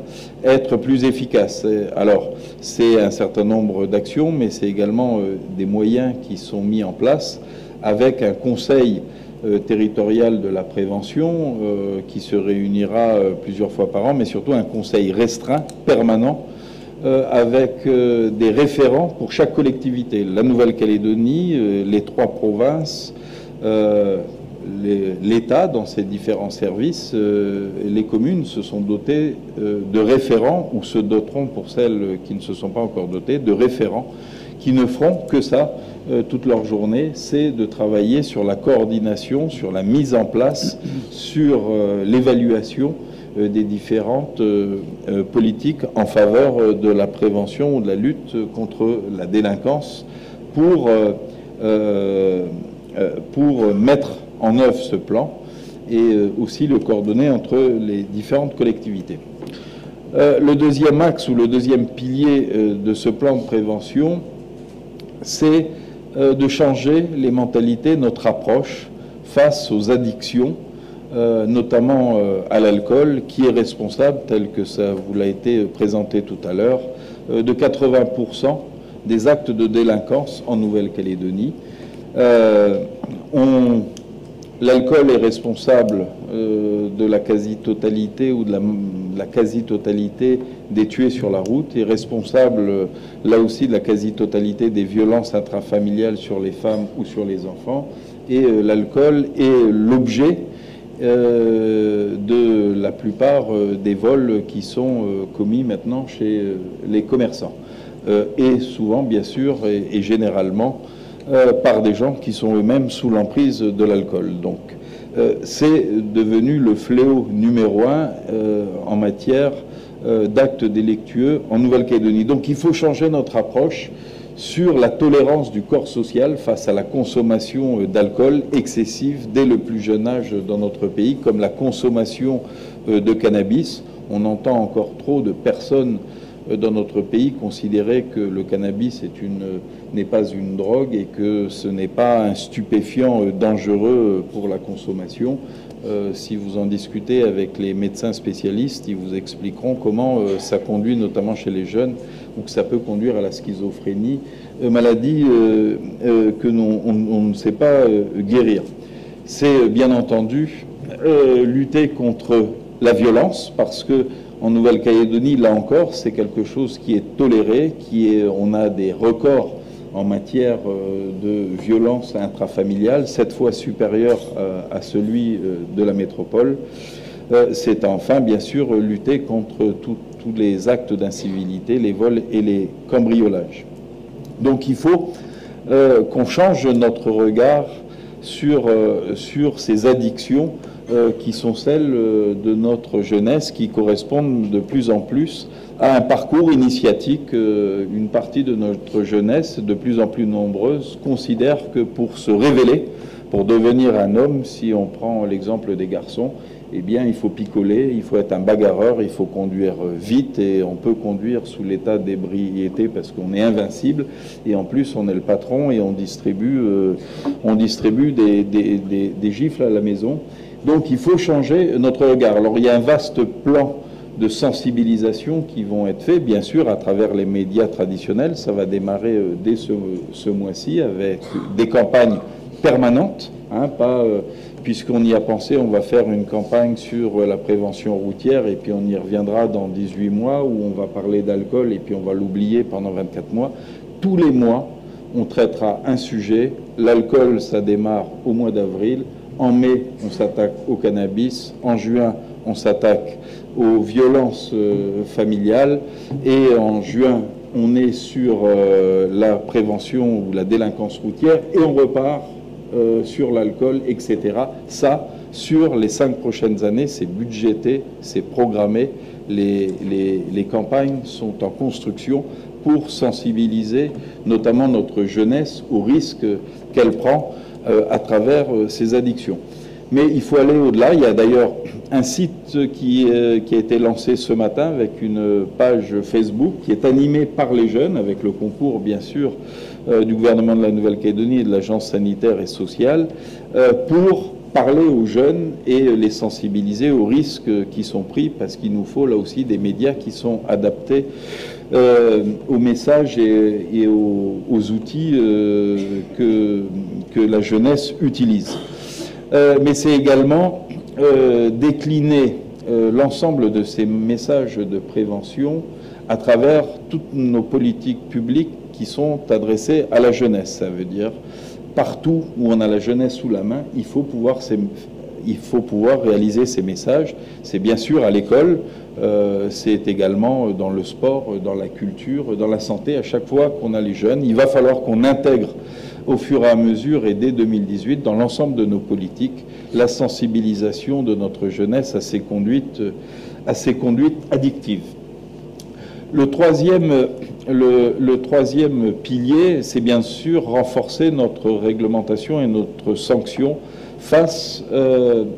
être plus efficace. Alors, c'est un certain nombre d'actions, mais c'est également des moyens qui sont mis en place avec un conseil territorial de la prévention qui se réunira plusieurs fois par an, mais surtout un conseil restreint, permanent, avec des référents pour chaque collectivité. La Nouvelle-Calédonie, les 3 provinces, l'État, dans ses différents services, les communes se sont dotées de référents, ou se doteront, pour celles qui ne se sont pas encore dotées, de référents qui ne feront que ça toute leur journée, c'est de travailler sur la coordination, sur la mise en place, sur l'évaluation des différentes politiques en faveur de la prévention ou de la lutte contre la délinquance pour mettre en œuvre ce plan et aussi le coordonner entre les différentes collectivités. Le deuxième axe ou le deuxième pilier de ce plan de prévention, c'est de changer les mentalités, notre approche face aux addictions, notamment à l'alcool, qui est responsable, tel que ça vous l'a été présenté tout à l'heure, de 80% des actes de délinquance en Nouvelle-Calédonie. L'alcool est responsable de la quasi-totalité ou de la quasi-totalité des tués sur la route, est responsable là aussi de la quasi-totalité des violences intrafamiliales sur les femmes ou sur les enfants, et l'alcool est l'objet de la plupart des vols qui sont commis maintenant chez les commerçants, et souvent bien sûr et généralement par des gens qui sont eux-mêmes sous l'emprise de l'alcool. Donc c'est devenu le fléau numéro 1 en matière d'actes délictueux en Nouvelle-Calédonie. Donc il faut changer notre approche sur la tolérance du corps social face à la consommation d'alcool excessive dès le plus jeune âge dans notre pays, comme la consommation de cannabis. On entend encore trop de personnes dans notre pays considérer que le cannabis n'est pas une drogue et que ce n'est pas un stupéfiant dangereux pour la consommation. Si vous en discutez avec les médecins spécialistes, ils vous expliqueront comment ça conduit, notamment chez les jeunes, ou que ça peut conduire à la schizophrénie, maladie que on ne sait pas guérir. C'est bien entendu lutter contre la violence, parce que en Nouvelle-Calédonie, là encore, c'est quelque chose qui est toléré, on a des records en matière de violence intrafamiliale, 7 fois supérieur à celui de la métropole. C'est enfin, bien sûr, lutter contre tous les actes d'incivilité, les vols et les cambriolages. Donc il faut qu'on change notre regard sur ces addictions qui sont celles de notre jeunesse, qui correspondent de plus en plus à un parcours initiatique. Une partie de notre jeunesse, de plus en plus nombreuse, considère que pour se révéler, pour devenir un homme, si on prend l'exemple des garçons, eh bien il faut picoler, il faut être un bagarreur, il faut conduire vite, et on peut conduire sous l'état d'ébriété parce qu'on est invincible, et en plus on est le patron et on distribue des gifles à la maison. Donc il faut changer notre regard. Alors il y a un vaste plan de sensibilisation qui vont être faits, bien sûr, à travers les médias traditionnels. Ça va démarrer dès ce mois-ci avec des campagnes permanentes, puisqu'on y a pensé, on va faire une campagne sur la prévention routière, et puis on y reviendra dans 18 mois, où on va parler d'alcool, et puis on va l'oublier pendant 24 mois. Tous les mois, on traitera un sujet. L'alcool, ça démarre au mois d'avril. En mai, on s'attaque au cannabis. En juin, on s'attaque aux violences familiales. Et en juin, on est sur la prévention ou la délinquance routière. Et on repart sur l'alcool, etc. Ça, sur les 5 prochaines années, c'est budgété, c'est programmé. Les campagnes sont en construction pour sensibiliser notamment notre jeunesse aux risques qu'elle prend à travers ces addictions. Mais il faut aller au-delà. Il y a d'ailleurs un site qui a été lancé ce matin avec une page Facebook qui est animée par les jeunes, avec le concours bien sûr du gouvernement de la Nouvelle-Calédonie et de l'Agence sanitaire et sociale, pour parler aux jeunes et les sensibiliser aux risques qui sont pris, parce qu'il nous faut là aussi des médias qui sont adaptés aux messages et aux outils que la jeunesse utilise. Mais c'est également décliner l'ensemble de ces messages de prévention à travers toutes nos politiques publiques qui sont adressées à la jeunesse. Ça veut dire partout où on a la jeunesse sous la main, il faut pouvoir réaliser ces messages. C'est bien sûr à l'école, c'est également dans le sport, dans la culture, dans la santé. À chaque fois qu'on a les jeunes, il va falloir qu'on intègre au fur et à mesure et dès 2018 dans l'ensemble de nos politiques la sensibilisation de notre jeunesse à ces conduites addictives. Le troisième pilier, c'est bien sûr renforcer notre réglementation et notre sanction face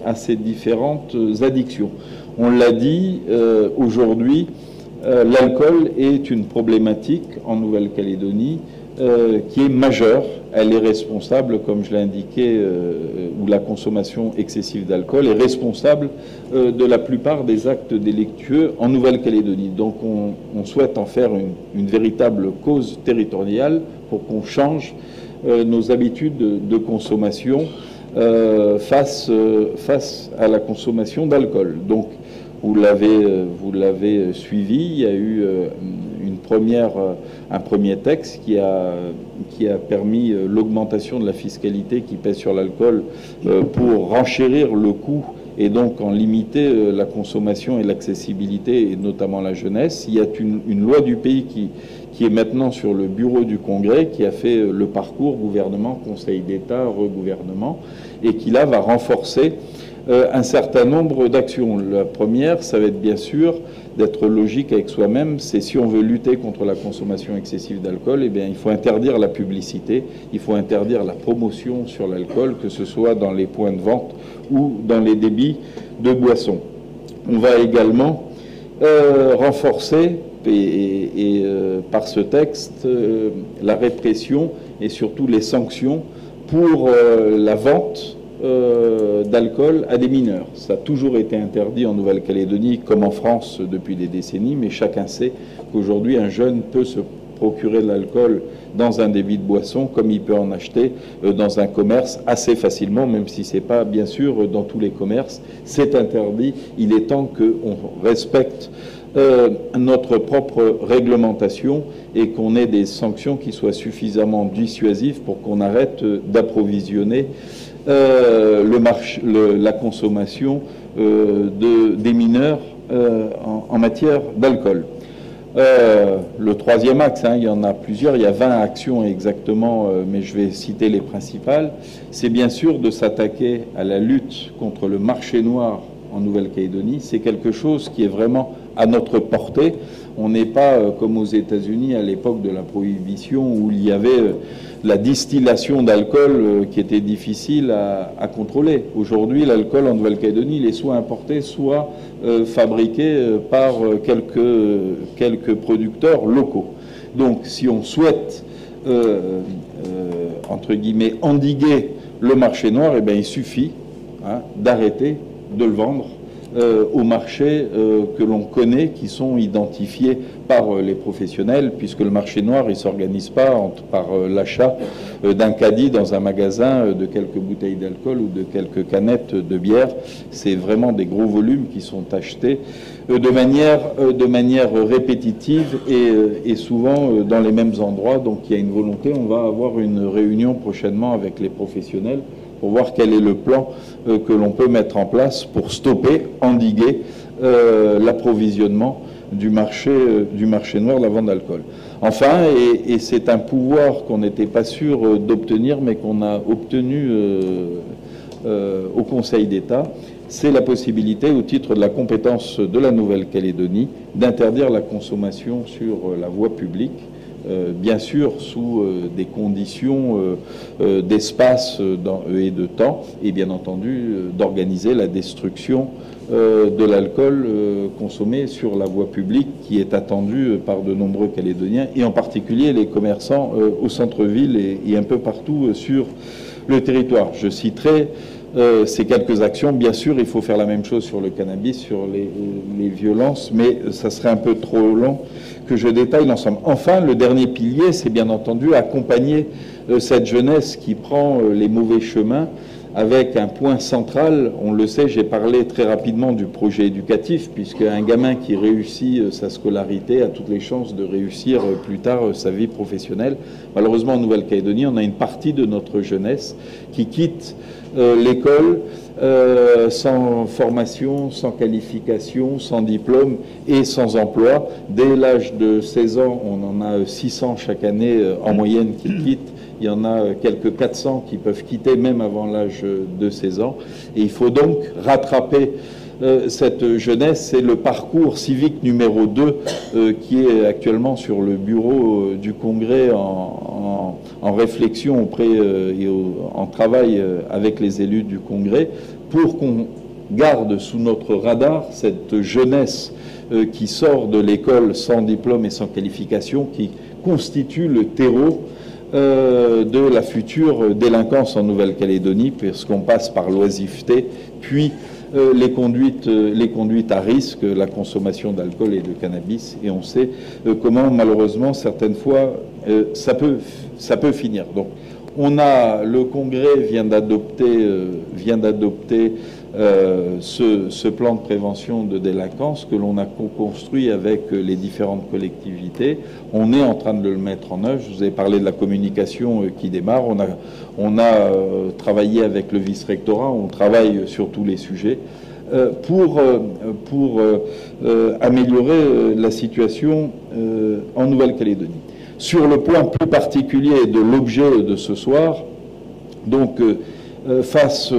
à ces différentes addictions. On l'a dit, aujourd'hui, l'alcool est une problématique en Nouvelle-Calédonie qui est majeure. Elle est responsable, comme je l'ai indiqué, où la consommation excessive d'alcool est responsable de la plupart des actes délictueux en Nouvelle-Calédonie. Donc on souhaite en faire une véritable cause territoriale pour qu'on change nos habitudes de consommation face à la consommation d'alcool. Donc vous l'avez suivi, il y a eu un premier texte qui a permis l'augmentation de la fiscalité qui pèse sur l'alcool pour renchérir le coût et donc en limiter la consommation et l'accessibilité, et notamment la jeunesse. Il y a une loi du pays qui est maintenant sur le bureau du Congrès, qui a fait le parcours gouvernement, Conseil d'État, regouvernement, et qui là va renforcer un certain nombre d'actions. La première, ça va être bien sûr d'être logique avec soi-même, c'est si on veut lutter contre la consommation excessive d'alcool, eh bien, il faut interdire la publicité, il faut interdire la promotion sur l'alcool, que ce soit dans les points de vente ou dans les débits de boissons. On va également renforcer, par ce texte, la répression et surtout les sanctions pour la vente d'alcool à des mineurs. Ça a toujours été interdit en Nouvelle-Calédonie comme en France depuis des décennies, mais chacun sait qu'aujourd'hui un jeune peut se procurer de l'alcool dans un débit de boisson comme il peut en acheter dans un commerce assez facilement, même si c'est pas bien sûr dans tous les commerces. C'est interdit. Il est temps qu'on respecte notre propre réglementation et qu'on ait des sanctions qui soient suffisamment dissuasives pour qu'on arrête d'approvisionner la consommation des mineurs en matière d'alcool. Le troisième axe, il y en a plusieurs, il y a 20 actions exactement, mais je vais citer les principales, c'est bien sûr de s'attaquer à la lutte contre le marché noir en Nouvelle-Calédonie. C'est quelque chose qui est vraiment à notre portée. On n'est pas comme aux États-Unis à l'époque de la prohibition où il y avait la distillation d'alcool qui était difficile à contrôler. Aujourd'hui, l'alcool en Nouvelle-Calédonie, il est soit importé, soit fabriqué par quelques producteurs locaux. Donc, si on souhaite, entre guillemets, endiguer le marché noir, eh bien, il suffit d'arrêter de le vendre au marché que l'on connaît, qui sont identifiés par les professionnels, puisque le marché noir, il ne s'organise pas par l'achat d'un caddie dans un magasin de quelques bouteilles d'alcool ou de quelques canettes de bière. C'est vraiment des gros volumes qui sont achetés de manière répétitive et souvent dans les mêmes endroits. Donc il y a une volonté, on va avoir une réunion prochainement avec les professionnels pour voir quel est le plan que l'on peut mettre en place pour stopper, endiguer l'approvisionnement du marché noir de la vente d'alcool. Enfin, et c'est un pouvoir qu'on n'était pas sûr d'obtenir, mais qu'on a obtenu au Conseil d'État, c'est la possibilité, au titre de la compétence de la Nouvelle-Calédonie, d'interdire la consommation sur la voie publique, bien sûr sous des conditions d'espace et de temps, et bien entendu d'organiser la destruction de l'alcool consommé sur la voie publique, qui est attendue par de nombreux Calédoniens, et en particulier les commerçants au centre-ville et un peu partout sur le territoire. Je citerai ces quelques actions. Bien sûr, il faut faire la même chose sur le cannabis, sur les violences, mais ça serait un peu trop long que je détaille l'ensemble. Enfin, le dernier pilier, c'est bien entendu accompagner cette jeunesse qui prend les mauvais chemins avec un point central. On le sait, j'ai parlé très rapidement du projet éducatif, puisque un gamin qui réussit sa scolarité a toutes les chances de réussir plus tard sa vie professionnelle. Malheureusement, en Nouvelle-Calédonie, on a une partie de notre jeunesse qui quitte l'école sans formation, sans qualification, sans diplôme et sans emploi. Dès l'âge de 16 ans, on en a 600 chaque année en moyenne qui quittent. Il y en a quelques 400 qui peuvent quitter même avant l'âge de 16 ans. Et il faut donc rattraper cette jeunesse. C'est le parcours civique numéro 2 qui est actuellement sur le bureau du Congrès en réflexion auprès et en travail avec les élus du Congrès pour qu'on garde sous notre radar cette jeunesse qui sort de l'école sans diplôme et sans qualification, qui constitue le terreau de la future délinquance en Nouvelle-Calédonie, puisqu'on passe par l'oisiveté, puis les conduites à risque, la consommation d'alcool et de cannabis, et on sait comment malheureusement certaines fois ça peut finir. Donc le Congrès vient d'adopter ce plan de prévention de délinquance que l'on a co-construit avec les différentes collectivités. On est en train de le mettre en œuvre. Je vous ai parlé de la communication qui démarre. On a travaillé avec le vice-rectorat. On travaille sur tous les sujets pour améliorer la situation en Nouvelle-Calédonie. Sur le plan plus particulier de l'objet de ce soir, donc face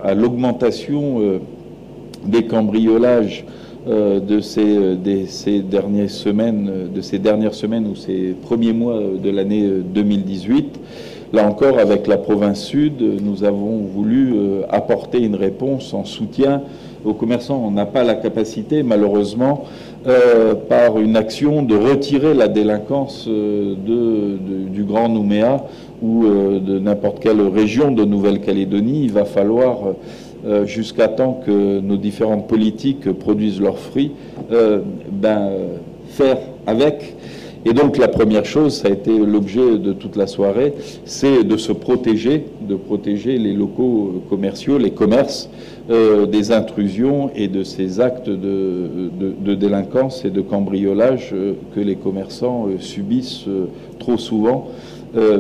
à l'augmentation des cambriolages de ces dernières semaines ou ces premiers mois de l'année 2018, là encore, avec la province sud, nous avons voulu apporter une réponse en soutien aux commerçants. On n'a pas la capacité, malheureusement, par une action de retirer la délinquance du Grand Nouméa ou de n'importe quelle région de Nouvelle-Calédonie. Il va falloir, jusqu'à temps que nos différentes politiques produisent leurs fruits, faire avec. Et donc la première chose, ça a été l'objet de toute la soirée, c'est de se protéger, de protéger les locaux commerciaux, les commerces, des intrusions et de ces actes de délinquance et de cambriolage que les commerçants subissent trop souvent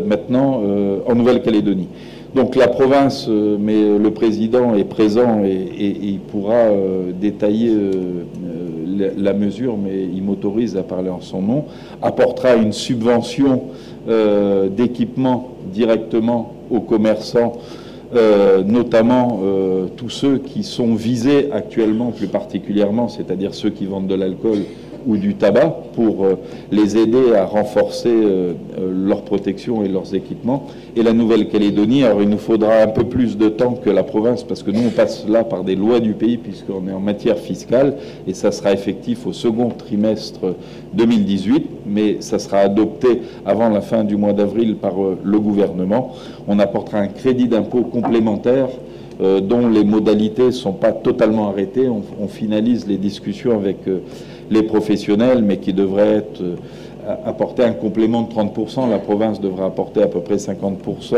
maintenant en Nouvelle-Calédonie. Donc la province, mais le président est présent et il pourra détailler la mesure, mais il m'autorise à parler en son nom, apportera une subvention d'équipement directement aux commerçants, notamment tous ceux qui sont visés actuellement plus particulièrement, c'est-à-dire ceux qui vendent de l'alcool ou du tabac, pour les aider à renforcer leur protection et leurs équipements. Et la Nouvelle-Calédonie, alors il nous faudra un peu plus de temps que la province, parce que nous on passe là par des lois du pays, puisqu'on est en matière fiscale, et ça sera effectif au second trimestre 2018, mais ça sera adopté avant la fin du mois d'avril par le gouvernement. On apportera un crédit d'impôt complémentaire dont les modalités ne sont pas totalement arrêtées. On finalise les discussions avec les professionnels, mais qui devrait apporter un complément de 30%. La province devrait apporter à peu près 50%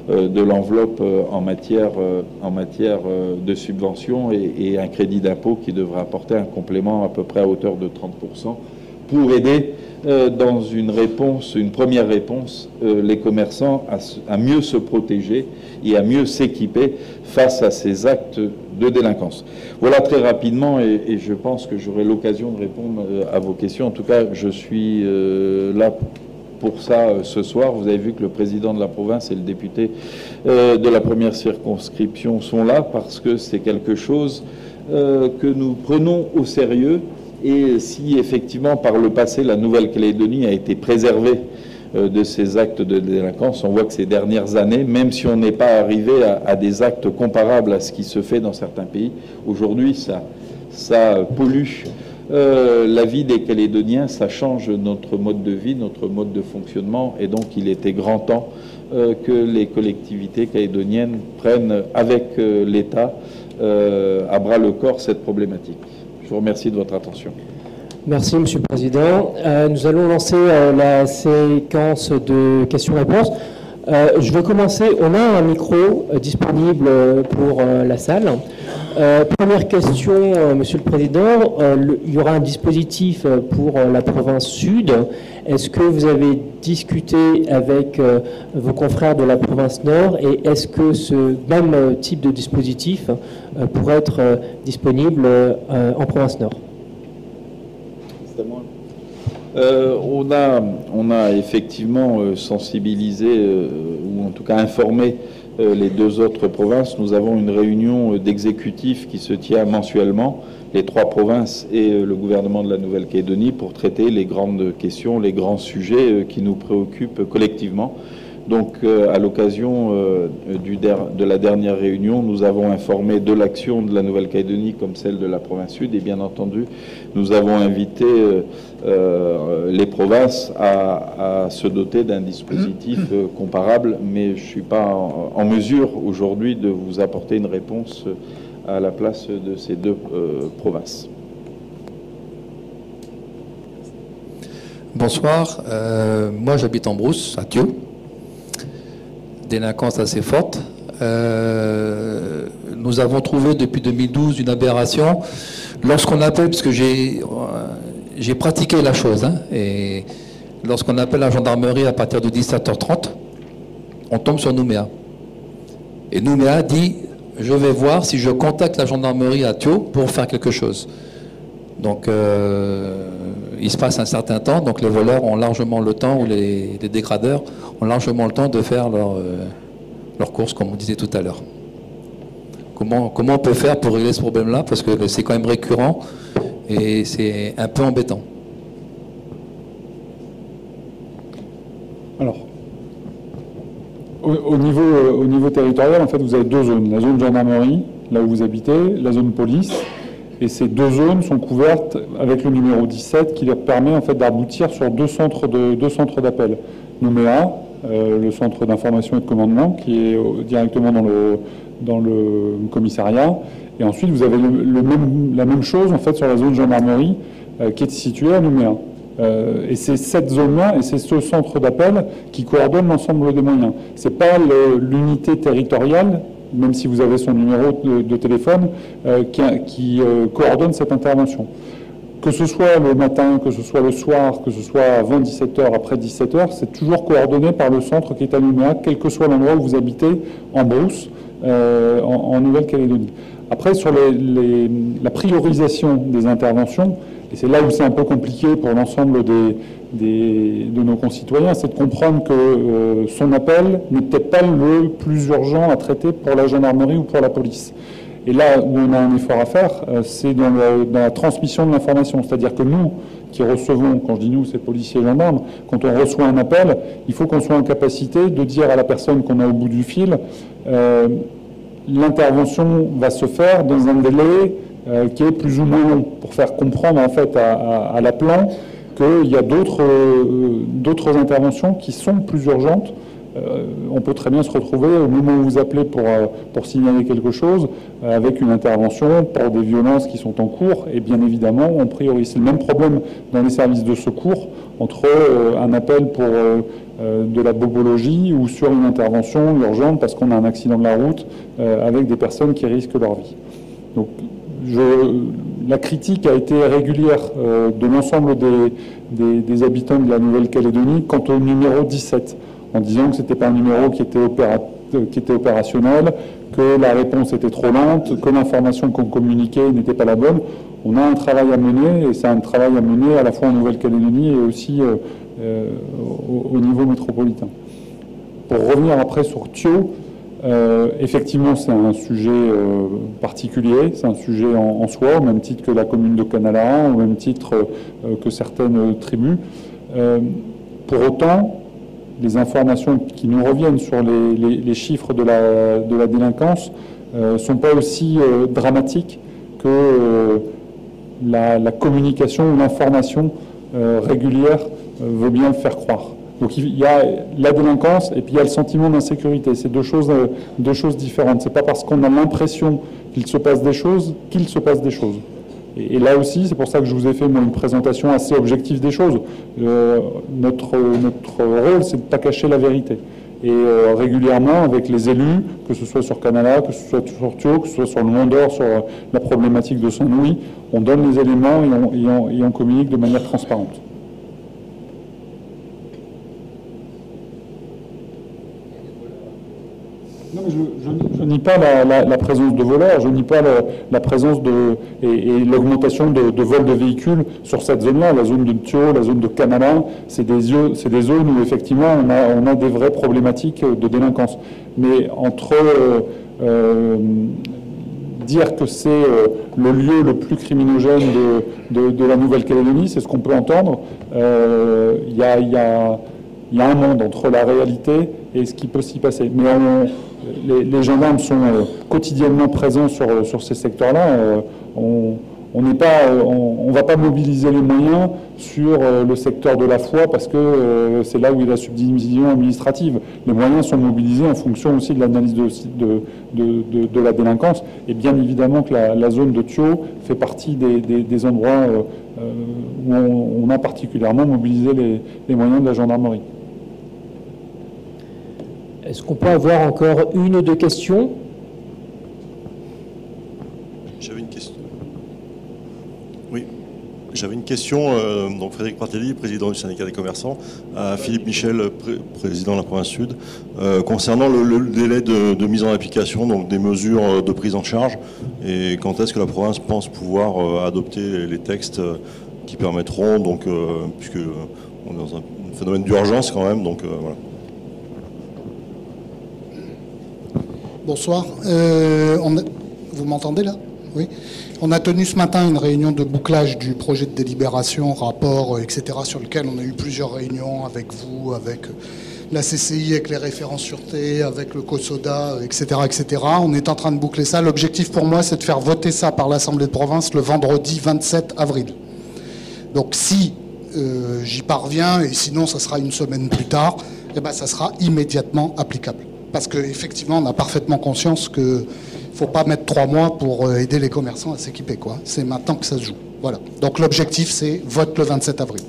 de l'enveloppe en matière de subventions et un crédit d'impôt qui devrait apporter un complément à peu près à hauteur de 30% pour aider dans une première réponse, les commerçants à mieux se protéger et à mieux s'équiper face à ces actes de délinquance. Voilà très rapidement, et je pense que j'aurai l'occasion de répondre à vos questions. En tout cas, je suis là pour ça ce soir. Vous avez vu que le président de la province et le député de la première circonscription sont là parce que c'est quelque chose que nous prenons au sérieux. Et si effectivement par le passé la Nouvelle-Calédonie a été préservée de ces actes de délinquance, on voit que ces dernières années, même si on n'est pas arrivé à des actes comparables à ce qui se fait dans certains pays, aujourd'hui ça pollue la vie des Calédoniens, ça change notre mode de vie, notre mode de fonctionnement, et donc il était grand temps que les collectivités calédoniennes prennent avec l'État à bras le corps cette problématique. Je vous remercie de votre attention. Merci, Monsieur le Président. Nous allons lancer la séquence de questions-réponses. Je vais commencer. On a un micro disponible pour la salle. Première question, Monsieur le Président. Il y aura un dispositif pour la province sud. Est-ce que vous avez discuté avec vos confrères de la province nord et est-ce que ce même type de dispositif pourrait être disponible en province nord? On a effectivement sensibilisé, ou en tout cas informé les deux autres provinces. Nous avons une réunion d'exécutif qui se tient mensuellement, les trois provinces et le gouvernement de la Nouvelle-Calédonie, pour traiter les grandes questions, les grands sujets qui nous préoccupent collectivement. Donc, à l'occasion de la dernière réunion, nous avons informé de l'action de la Nouvelle-Calédonie comme celle de la province sud, et bien entendu, nous avons invité les provinces à se doter d'un dispositif comparable, mais je ne suis pas en mesure aujourd'hui de vous apporter une réponse à la place de ces deux provinces. Bonsoir, moi j'habite en Brousse, à Thieu. Délinquance assez forte. Nous avons trouvé depuis 2012 une aberration. Lorsqu'on appelle, parce que j'ai pratiqué la chose, hein, et lorsqu'on appelle la gendarmerie à partir de 17h30, on tombe sur Nouméa. Et Nouméa dit, je vais voir si je contacte la gendarmerie à Thieu pour faire quelque chose. Donc, il se passe un certain temps, donc les voleurs ont largement le temps, ou les dégradeurs ont largement le temps de faire leur course, comme on disait tout à l'heure. Comment on peut faire pour régler ce problème-là? Parce que c'est quand même récurrent et c'est un peu embêtant. Alors, au niveau territorial, en fait, vous avez deux zones. La zone gendarmerie, là où vous habitez, la zone police. Et ces deux zones sont couvertes avec le numéro 17 qui leur permet en fait d'aboutir sur deux centres d'appel. Nouméa, le centre d'information et de commandement qui est directement dans le commissariat. Et ensuite, vous avez la même chose en fait sur la zone gendarmerie qui est située à Nouméa. Et c'est cette zone-là et c'est ce centre d'appel qui coordonne l'ensemble des moyens. C'est pas l'unité territoriale, même si vous avez son numéro de téléphone, qui coordonne cette intervention. Que ce soit le matin, que ce soit le soir, que ce soit avant 17h, après 17h, c'est toujours coordonné par le centre qui est à Nouméa, quel que soit l'endroit où vous habitez, en Brousse, en Nouvelle-Calédonie. Après, sur la priorisation des interventions, et c'est là où c'est un peu compliqué pour l'ensemble de nos concitoyens, c'est de comprendre que son appel n'est peut-être pas le plus urgent à traiter pour la gendarmerie ou pour la police. Et là où on a un effort à faire, c'est dans la transmission de l'information. C'est-à-dire que nous, qui recevons, quand je dis nous, c'est policiers et gendarmes, quand on reçoit un appel, il faut qu'on soit en capacité de dire à la personne qu'on a au bout du fil, l'intervention va se faire dans un délai qui est plus ou moins long, pour faire comprendre en fait à l'appelant qu'il y a d'autres interventions qui sont plus urgentes. On peut très bien se retrouver au moment où vous appelez pour signaler quelque chose avec une intervention pour des violences qui sont en cours, et bien évidemment on priorise. C'est le même problème dans les services de secours entre un appel pour de la bobologie ou sur une intervention urgente parce qu'on a un accident de la route avec des personnes qui risquent leur vie. Donc la critique a été régulière de l'ensemble des habitants de la Nouvelle-Calédonie quant au numéro 17, en disant que ce n'était pas un numéro qui était opérationnel, que la réponse était trop lente, que l'information qu'on communiquait n'était pas la bonne. On a un travail à mener, et c'est un travail à mener à la fois en Nouvelle-Calédonie et aussi au niveau métropolitain. Pour revenir après sur Thieu, effectivement, c'est un sujet particulier, c'est un sujet en soi, au même titre que la commune de Canala, au même titre que certaines tribus. Pour autant, les informations qui nous reviennent sur les chiffres de la délinquance ne sont pas aussi dramatiques que la communication ou l'information régulière veut bien le faire croire. Donc il y a la délinquance et puis il y a le sentiment d'insécurité. C'est deux choses différentes. C'est pas parce qu'on a l'impression qu'il se passe des choses qu'il se passe des choses. Et là aussi, c'est pour ça que je vous ai fait moi, une présentation assez objective des choses. Notre rôle, c'est de ne pas cacher la vérité. et régulièrement avec les élus, que ce soit sur Canala, que ce soit sur Thio, que ce soit sur le Mont d'Or, sur la problématique de Saint-Louis, on donne les éléments et on communique de manière transparente. Non, mais je nie pas la présence de voleurs, je nie pas la présence et l'augmentation de vols de véhicules sur cette zone-là, la zone de Thio, la zone de Canala, c'est des zones où effectivement on a des vraies problématiques de délinquance. Mais entre dire que c'est le lieu le plus criminogène de la Nouvelle-Calédonie, c'est ce qu'on peut entendre, il y a un monde entre la réalité et ce qui peut s'y passer. Mais les gendarmes sont quotidiennement présents sur ces secteurs-là. On ne va pas mobiliser les moyens sur le secteur de la foi parce que c'est là où il y a la subdivision administrative. Les moyens sont mobilisés en fonction aussi de l'analyse de la délinquance. Et bien évidemment que la zone de Thio fait partie des endroits où on a particulièrement mobilisé les moyens de la gendarmerie. Est-ce qu'on peut avoir encore une ou deux questions? J'avais une question. Oui, j'avais une question, donc Frédéric Pratelli, président du syndicat des commerçants, à Philippe Michel, président de la province Sud, concernant le délai de mise en application, donc des mesures de prise en charge, et quand est-ce que la province pense pouvoir adopter les textes qui permettront, donc, puisque on est dans un phénomène d'urgence quand même, donc voilà. Bonsoir. Vous m'entendez là? Oui. On a tenu ce matin une réunion de bouclage du projet de délibération, rapport, etc., sur lequel on a eu plusieurs réunions avec vous, avec la CCI, avec les référents sûreté, avec le COSODA, etc., etc. On est en train de boucler ça. L'objectif pour moi, c'est de faire voter ça par l'Assemblée de province le vendredi 27 avril. Donc si j'y parviens, et sinon ça sera une semaine plus tard, eh ben, ça sera immédiatement applicable. Parce qu'effectivement, on a parfaitement conscience qu'il ne faut pas mettre 3 mois pour aider les commerçants à s'équiper, quoi. C'est maintenant que ça se joue. Voilà. Donc l'objectif, c'est vote le 27 avril.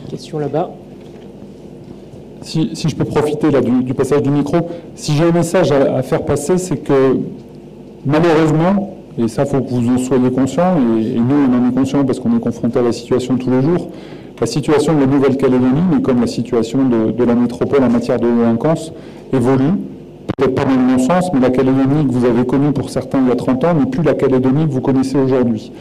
Question là-bas. Si je peux profiter là, du passage du micro, si j'ai un message à faire passer, c'est que malheureusement, et ça, il faut que vous en soyez conscients, et nous, on en est conscients parce qu'on est confrontés à la situation tous les jours. La situation de la Nouvelle-Calédonie, mais comme la situation de la métropole en matière de délinquance, évolue. Peut-être pas dans le bon sens, mais la Calédonie que vous avez connue pour certains il y a 30 ans n'est plus la Calédonie que vous connaissez aujourd'hui.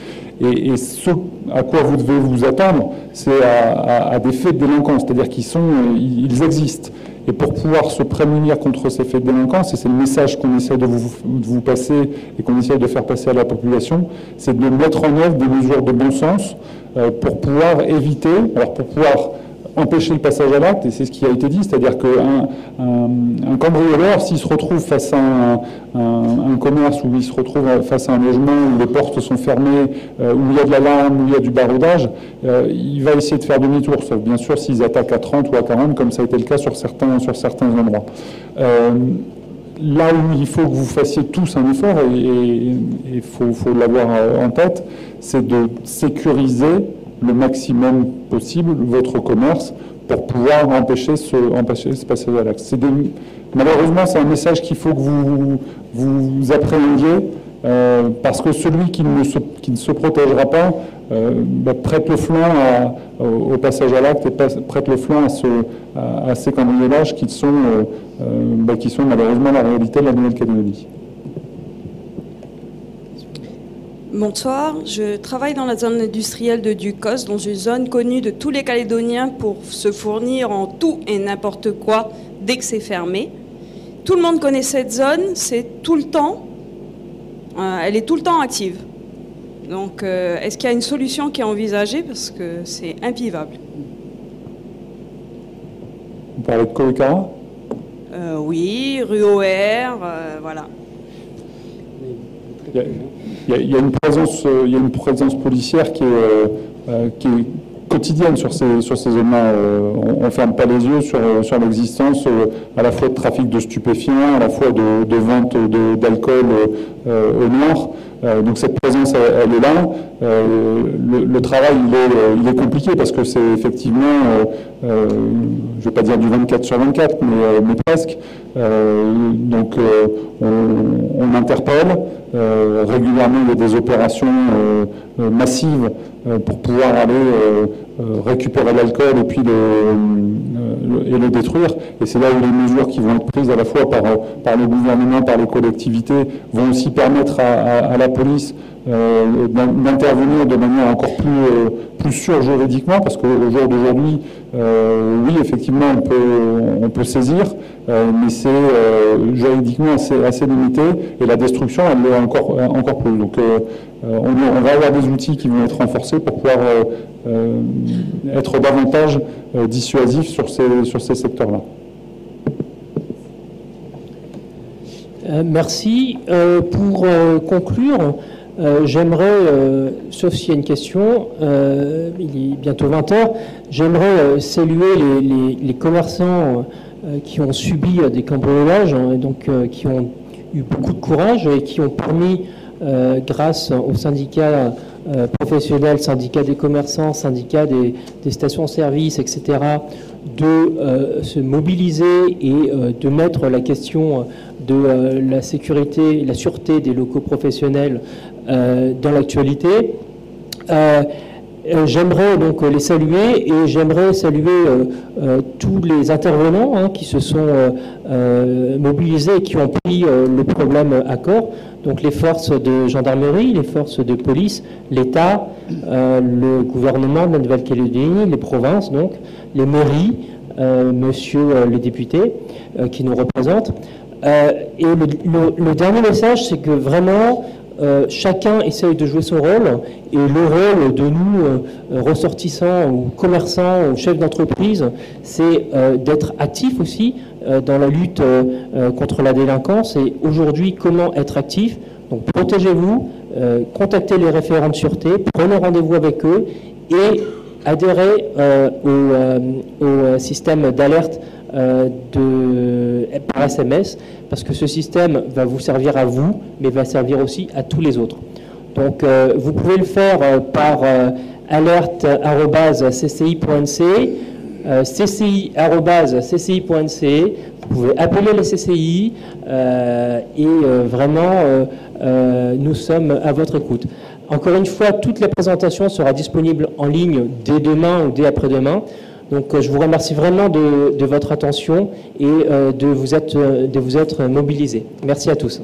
Et ce à quoi vous devez vous attendre, c'est à des faits de délinquance, c'est-à-dire qu'ils existent. Et pour pouvoir se prémunir contre ces faits de délinquance, et c'est le message qu'on essaie de vous passer et qu'on essaie de faire passer à la population, c'est de mettre en œuvre des mesures de bon sens pour pouvoir éviter, alors pour pouvoir empêcher le passage à l'acte, et c'est ce qui a été dit, c'est-à-dire qu'un cambrioleur, s'il se retrouve face à un commerce, ou il se retrouve face à un logement où les portes sont fermées, où il y a de l'alarme, où il y a du baroudage, il va essayer de faire demi-tour, sauf bien sûr s'ils attaquent à 30 ou à 40, comme ça a été le cas sur certains endroits. Là où il faut que vous fassiez tous un effort, et il faut l'avoir en tête, c'est de sécuriser le maximum possible votre commerce pour pouvoir empêcher ce passage à l'acte. Malheureusement, c'est un message qu'il faut que vous appréhendiez, parce que celui qui ne se protégera pas prête le flanc au passage à l'acte et prête le flanc à ces cambriolages qui sont malheureusement la réalité de la Nouvelle-Calédonie. Bonsoir, je travaille dans la zone industrielle de Ducos, dans une zone connue de tous les Calédoniens pour se fournir en tout et n'importe quoi dès que c'est fermé. Tout le monde connaît cette zone, c'est tout le temps, elle est tout le temps active. Donc, est-ce qu'il y a une solution qui est envisagée? Parce que c'est invivable. Vous parlez de Colocara? Oui, rue OR, voilà. Il y a une présence policière qui est quotidienne sur ces zones-là. On ne ferme pas les yeux sur l'existence à la fois de trafic de stupéfiants, à la fois de vente d'alcool au noir. Donc cette présence, elle est là. Le travail, il est compliqué parce que c'est effectivement, je ne vais pas dire du 24/24, mais presque. Donc on interpelle. Régulièrement, il y a des opérations massives pour pouvoir aller récupérer l'alcool et puis le détruire. Et c'est là où les mesures qui vont être prises à la fois par le gouvernement, par les collectivités, vont aussi permettre à la police d'intervenir de manière encore plus sûre juridiquement, parce qu'au jour d'aujourd'hui, oui, effectivement, on peut saisir, mais c'est juridiquement assez limité, et la destruction, elle l'est encore plus. Donc, on va avoir des outils qui vont être renforcés pour pouvoir être davantage dissuasifs sur ces secteurs-là. Merci. Pour conclure, j'aimerais, sauf s'il y a une question, il est bientôt 20h, j'aimerais saluer les commerçants qui ont subi des cambriolages, donc qui ont eu beaucoup de courage et qui ont permis, grâce aux syndicats professionnels, syndicats des commerçants, syndicats des stations-service, etc., de se mobiliser et de mettre la question de la sécurité, la sûreté des locaux professionnels dans l'actualité. J'aimerais donc les saluer et j'aimerais saluer tous les intervenants qui se sont mobilisés et qui ont pris le problème à corps. Donc les forces de gendarmerie, les forces de police, l'État, le gouvernement de la Nouvelle-Calédonie, les provinces, donc les mairies, monsieur le député qui nous représente. Et le dernier message, c'est que vraiment, chacun essaye de jouer son rôle, et le rôle de nous, ressortissants ou commerçants ou chefs d'entreprise, c'est d'être actifs aussi dans la lutte contre la délinquance. Et aujourd'hui, comment être actif? Donc protégez-vous, contactez les référents de sûreté, prenez rendez-vous avec eux et adhérez au système d'alerte par SMS, parce que ce système va vous servir à vous, mais va servir aussi à tous les autres. Donc vous pouvez le faire par alerte@cci.nc, cci@cci.nc. Vous pouvez appeler les CCI et vraiment nous sommes à votre écoute. Encore une fois, toute la présentation sera disponible en ligne dès demain ou dès après-demain. Donc je vous remercie vraiment de votre attention et de vous être mobilisés. Merci à tous.